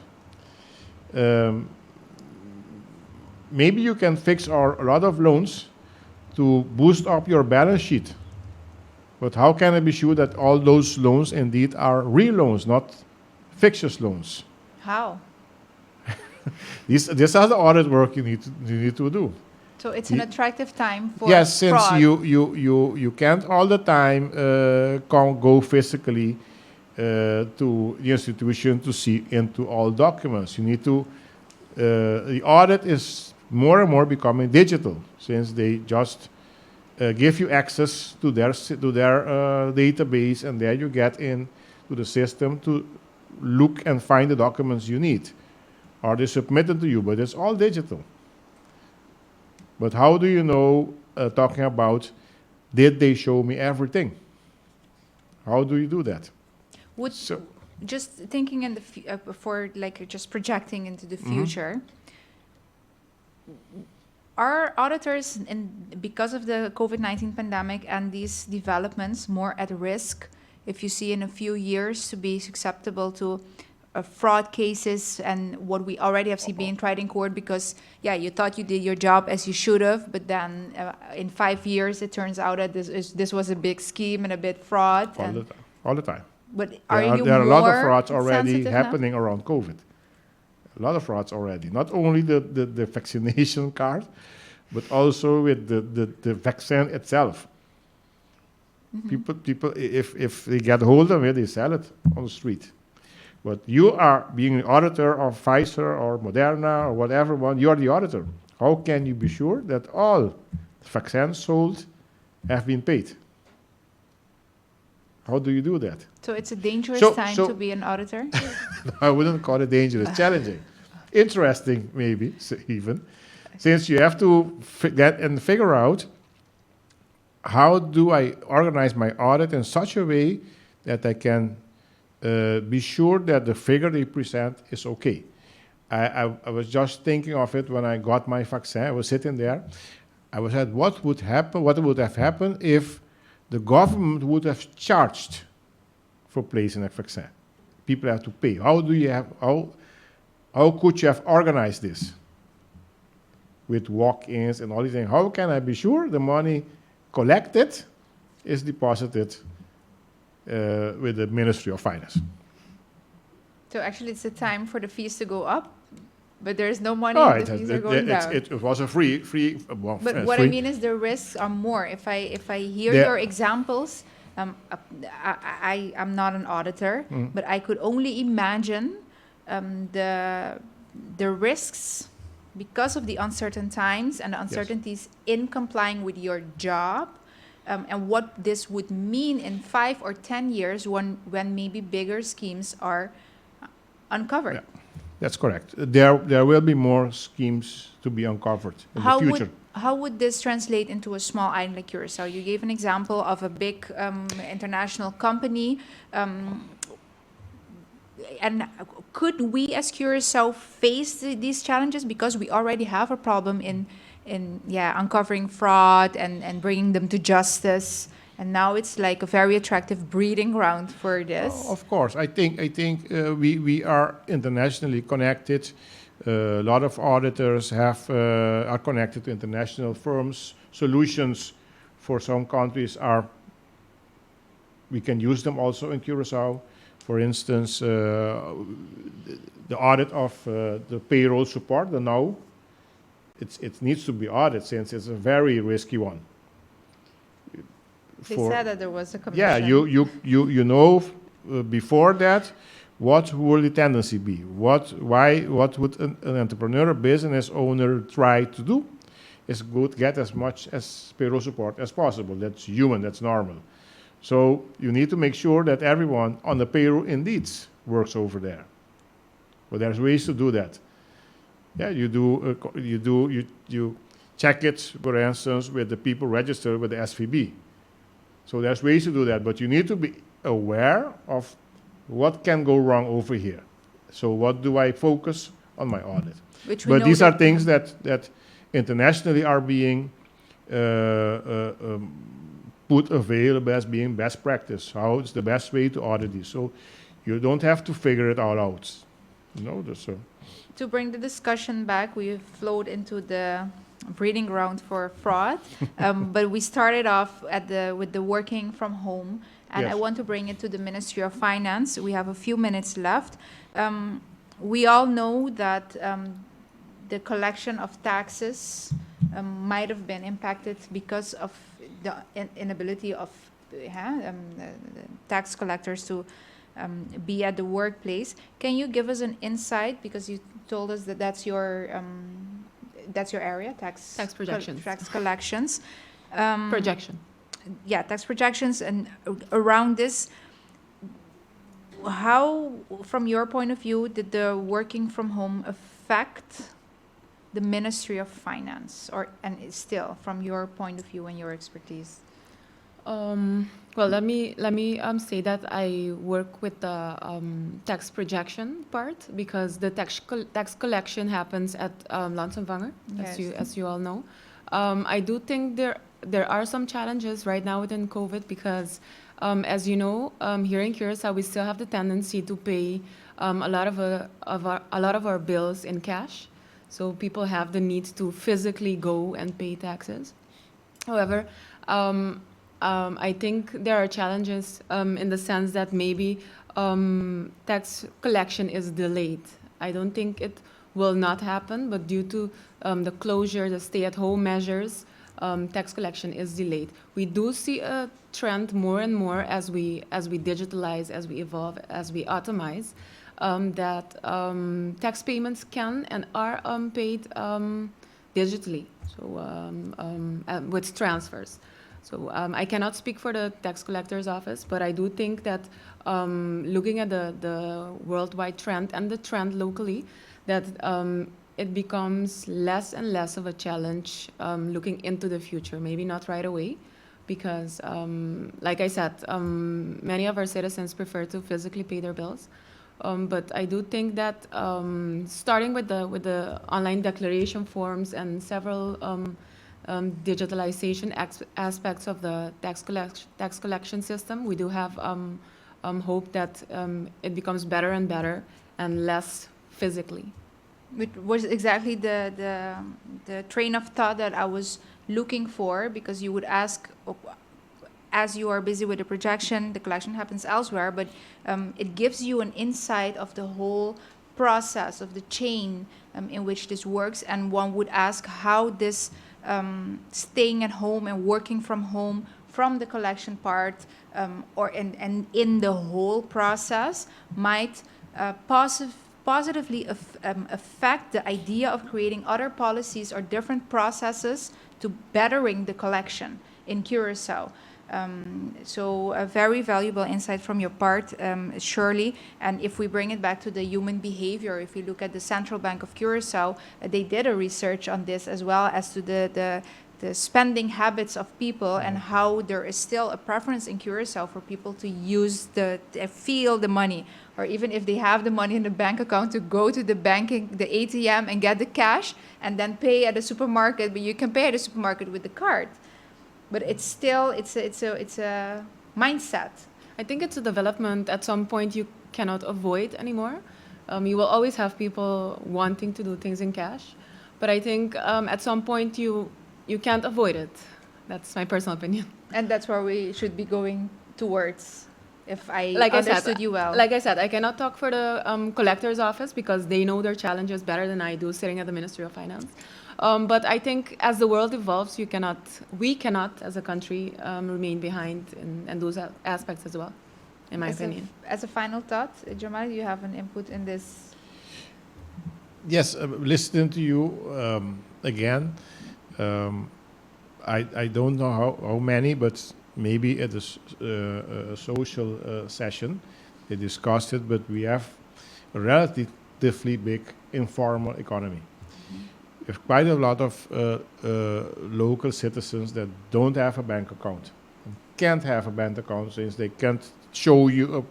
Maybe you can fix a lot of loans to boost up your balance sheet. But how can I be sure that all those loans indeed are real loans, not fictitious loans? How? These are the audit work you need to do. So it's an attractive time for Yes, since fraud. you can't all the time go physically to the institution to see into all documents. You need to. The audit is more and more becoming digital, since they just give you access to their database, and there you get into the system to look and find the documents you need. Are they submitted to you? But it's all digital. But how do you know, talking about, did they show me everything? How do you do that? Would So, just thinking in the for like just projecting into the future, are auditors, because of the COVID-19 pandemic and these developments, more at risk if you see in a few years to be susceptible to fraud cases and what we already have seen being tried in court? Because you thought you did your job as you should have, but then in 5 years it turns out that this was a big scheme and a bit fraud. all the time. But are you There are a lot of more frauds already sensitive now? happening around COVID. A lot of frauds already. Not only the vaccination card, but also with the vaccine itself. People, if they get hold of it, they sell it on the street. But you are being an auditor of Pfizer or Moderna or whatever one, you are the auditor. How can you be sure that all vaccines sold have been paid? How do you do that? So it's a dangerous So- time so- to be an auditor? I wouldn't call it dangerous, challenging. Interesting, maybe, even. Since you have to get and figure out, how do I organize my audit in such a way that I can be sure that the figure they present is okay? I was just thinking of it when I got my vaccine. I was sitting there. I was at what would happen, what would have happened if the government would have charged for placing a vaccine. People have to pay. How could you have organized this with walk-ins and all these things? How can I be sure the money collected is deposited with the Ministry of Finance? So actually it's the time for the fees to go up, but there is no money and the fees are going down. It was a free. Well, But what I mean is the risks are more. If I hear your examples, I'm not an auditor, but I could only imagine the risks because of the uncertain times and the uncertainties in complying with your job, and what this would mean in 5 or 10 years when maybe bigger schemes are uncovered. Yeah, that's correct. There will be more schemes to be uncovered in the future. How would this translate into a small island like Curacao? You gave an example of a big international company. And could we as Curacao face these challenges because we already have a problem in uncovering fraud and bringing them to justice? And now it's like a very attractive breeding ground for this. Of course, I think we are internationally connected. A lot of auditors are connected to international firms. Solutions for some countries we can use them also in Curacao. For instance, the audit of the payroll support, the NOW, it needs to be audited since it's a very risky one. They said that there was a commission. Yeah, you know before that, what will the tendency be? What would an entrepreneur, business owner try to do? Is good, get as much as payroll support as possible. That's human, that's normal. So you need to make sure that everyone on the payroll indeed works over there. But there's ways to do that. Yeah, you check it, for instance, with the people registered with the SVB. So there's ways to do that, but you need to be aware of what can go wrong over here. So what do I focus on my audit? But these are things that internationally are being put available as being best practice. How is the best way to audit this? So You don't have to figure it all out. To bring the discussion back, we flowed into the breeding ground for fraud, but we started off with the working from home, and Yes. I want to bring it to the Ministry of Finance. We have a few minutes left. We all know that the collection of taxes might have been impacted because of the inability of tax collectors to be at the workplace. Can you give us an insight, because you told us that that's your area, tax projections. tax collections. Projection. Yeah, tax projections, and around this, how, from your point of view, did the working from home affect the Ministry of Finance, and still from your point of view and your expertise? Well, let me say that I work with the tax projection part, because the tax collection happens at Landsempvanger, Yes. as you all know. I do think there are some challenges right now within COVID, because as you know, here in Curaçao we still have the tendency to pay a lot of our bills in cash. So people have the need to physically go and pay taxes. However, I think there are challenges in the sense that maybe tax collection is delayed. I don't think it will not happen, but due to the closure, the stay-at-home measures, tax collection is delayed. We do see a trend more and more as we digitalize, as we evolve, as we automize, that tax payments can and are paid digitally, so with transfers. So I cannot speak for the tax collector's office, but I do think that looking at the worldwide trend and the trend locally, that it becomes less and less of a challenge looking into the future. Maybe not right away, because like I said, many of our citizens prefer to physically pay their bills. But I do think that starting with the online declaration forms and several digitalization aspects of the tax collection system, we do have hope that it becomes better and better and less physically. Which was exactly the train of thought that I was looking for, because you would ask, as you are busy with the projection, the collection happens elsewhere, but it gives you an insight of the whole process, of the chain in which this works, and one would ask how this staying at home and working from home, from the collection part, and in the whole process, might positively affect the idea of creating other policies or different processes to bettering the collection in Curaçao. So a very valuable insight from your part, Shirley. And if we bring it back to the human behavior, if we look at the Central Bank of Curaçao, they did a research on this, as well as to the spending habits of people, and how there is still a preference in Curaçao for people to use feel the money, or even if they have the money in the bank account, to go to the ATM and get the cash and then pay at the supermarket. But you can pay at the supermarket with the card. But it's still it's a mindset. I think it's a development at some point you cannot avoid anymore. You will always have people wanting to do things in cash, but I think at some point you can't avoid it. That's my personal opinion. And that's where we should be going towards, if I like understood you well. Like I said, I cannot talk for the collector's office, because they know their challenges better than I do sitting at the Ministry of Finance. But I think as the world evolves, we cannot, as a country, remain behind in those aspects as well, in my opinion. As a final thought, Jamal, do you have an input in this? Yes, listening to you again, I don't know how many, but maybe at a social session they discussed it, but we have a relatively big informal economy. We have quite a lot of local citizens that don't have a bank account, and can't have a bank account since they can't show you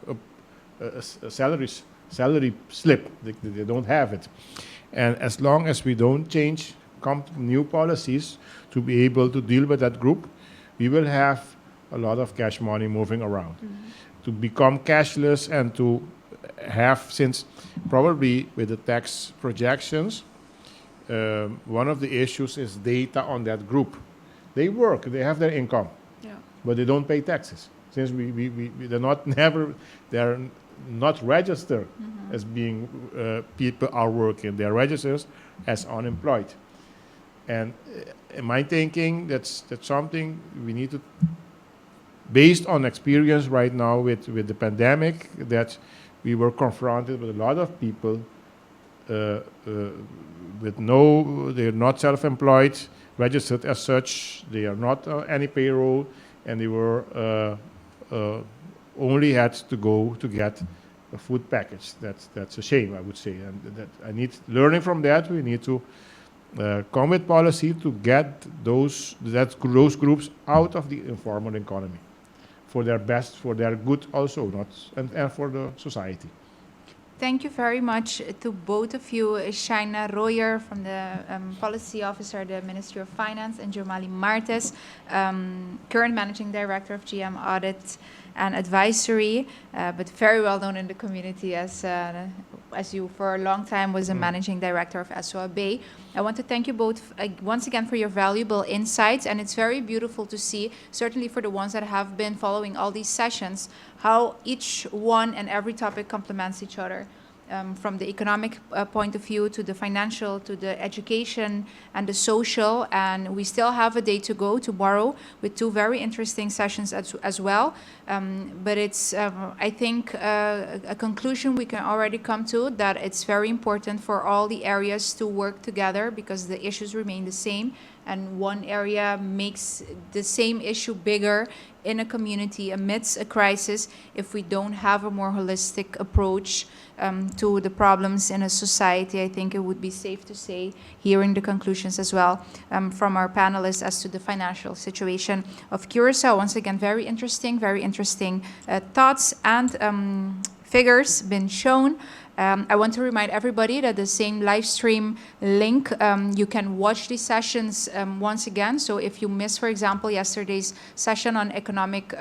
a salary slip. They don't have it. And as long as we don't come to new policies to be able to deal with that group, we will have a lot of cash money moving around. To become cashless and to have, since probably with the tax projections, one of the issues is data on that group. They work, they have their income, but they don't pay taxes. Since they're not registered as being people are working. They're registered as unemployed. And in my thinking, that's something we need to, based on experience right now with the pandemic, that we were confronted with a lot of people they're not self-employed, registered as such, they are not any payroll, and they were only had to go to get a food package. That's a shame, I would say. And learning from that, we need to come with policy to get those groups out of the informal economy for their best, for their good also, and for the society. Thank you very much to both of you, Shaina Royer from the Policy Officer, the Ministry of Finance, and Jomali Martes, current Managing Director of GM Audit and Advisory, but very well known in the community as you for a long time was a Managing Director of SOAB. I want to thank you both once again for your valuable insights, and it's very beautiful to see, certainly for the ones that have been following all these sessions, how each one and every topic complements each other. From the economic point of view to the financial, to the education and the social. And we still have a day to go tomorrow with two very interesting sessions as well. But it's, I think, a conclusion we can already come to that it's very important for all the areas to work together because the issues remain the same. And one area makes the same issue bigger in a community amidst a crisis if we don't have a more holistic approach to the problems in a society. I think it would be safe to say, hearing the conclusions as well from our panelists as to the financial situation of Curaçao. Once again, very interesting thoughts and figures been shown. I want to remind everybody that the same live stream link, you can watch these sessions once again. So if you missed, for example, yesterday's session on economic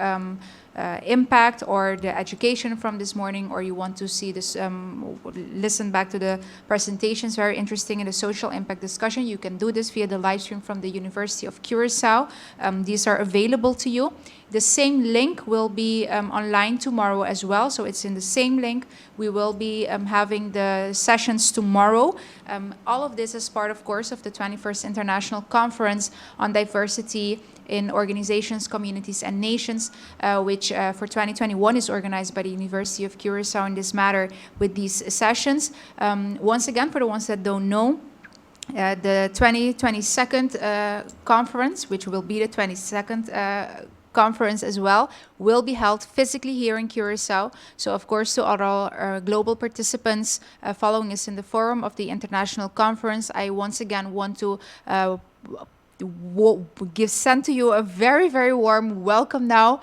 impact or the education from this morning, or you want to see this, listen back to the presentations, very interesting in the social impact discussion, you can do this via the live stream from the University of Curaçao. These are available to you. The same link will be online tomorrow as well, so it's in the same link. We will be having the sessions tomorrow. All of this is part, of course, of the 21st International Conference on Diversity in Organizations, Communities, and Nations, which for 2021 is organized by the University of Curaçao in this matter with these sessions. Once again, for the ones that don't know, the 2022nd conference, which will be the 22nd conference as well, will be held physically here in Curaçao. So, of course, to all our global participants following us in the forum of the international conference, I once again want to send to you a very, very warm welcome now.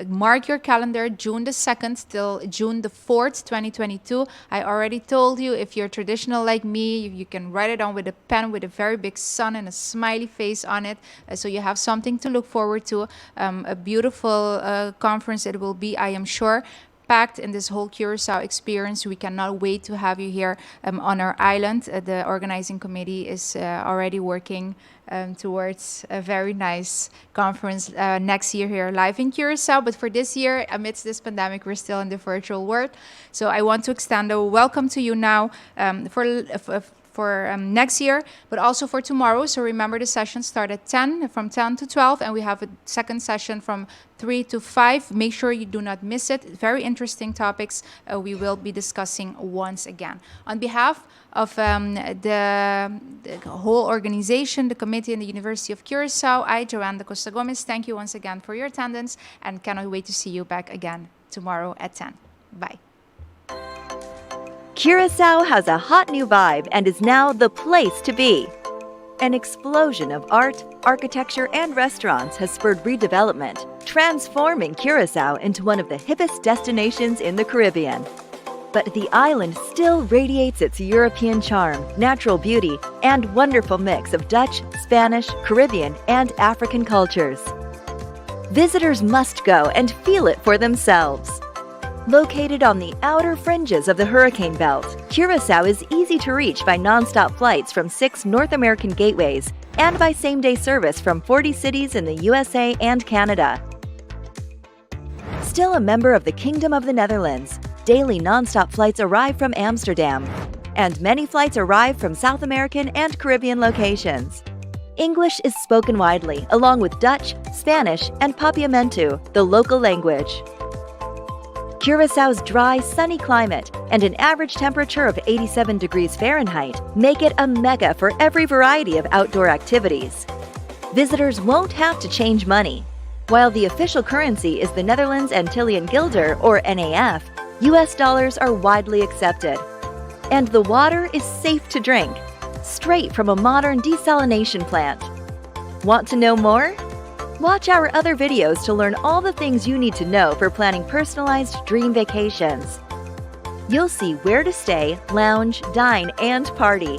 Mark your calendar, June the 2nd till June the 4th, 2022. I already told you, if you're traditional like me, you can write it down with a pen with a very big sun and a smiley face on it. So you have something to look forward to. A beautiful conference it will be, I am sure. Packed in this whole Curaçao experience. We cannot wait to have you here on our island. The organizing committee is already working towards a very nice conference next year here live in Curaçao. But for this year, amidst this pandemic, we're still in the virtual world. So I want to extend a welcome to you now for next year, but also for tomorrow. So remember, the sessions start at 10, from 10 to 12, and we have a second session from 3 to 5. Make sure you do not miss it. Very interesting topics we will be discussing once again. On behalf of the whole organization, the committee, and the University of Curaçao, I, Joanne da Costa Gomez, thank you once again for your attendance and cannot wait to see you back again tomorrow at 10. Bye. Curaçao has a hot new vibe and is now the place to be. An explosion of art, architecture, and restaurants has spurred redevelopment, transforming Curaçao into one of the hippest destinations in the Caribbean. But the island still radiates its European charm, natural beauty, and wonderful mix of Dutch, Spanish, Caribbean, and African cultures. Visitors must go and feel it for themselves. Located on the outer fringes of the hurricane belt, Curacao is easy to reach by nonstop flights from 6 North American gateways and by same-day service from 40 cities in the USA and Canada. Still a member of the Kingdom of the Netherlands, daily nonstop flights arrive from Amsterdam, and many flights arrive from South American and Caribbean locations. English is spoken widely, along with Dutch, Spanish, and Papiamentu, the local language. Curaçao's dry, sunny climate and an average temperature of 87 degrees Fahrenheit make it a mecca for every variety of outdoor activities. Visitors won't have to change money. While the official currency is the Netherlands Antillean Guilder, or NAF, US dollars are widely accepted. And the water is safe to drink, straight from a modern desalination plant. Want to know more? Watch our other videos to learn all the things you need to know for planning personalized dream vacations. You'll see where to stay, lounge, dine, and party.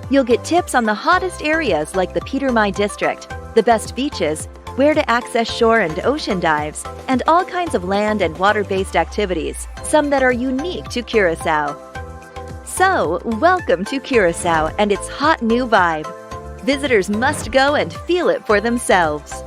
You'll get tips on the hottest areas like the Peter Mai district, the best beaches, where to access shore and ocean dives, and all kinds of land and water-based activities, some that are unique to Curacao. So, welcome to Curacao and its hot new vibe. Visitors must go and feel it for themselves.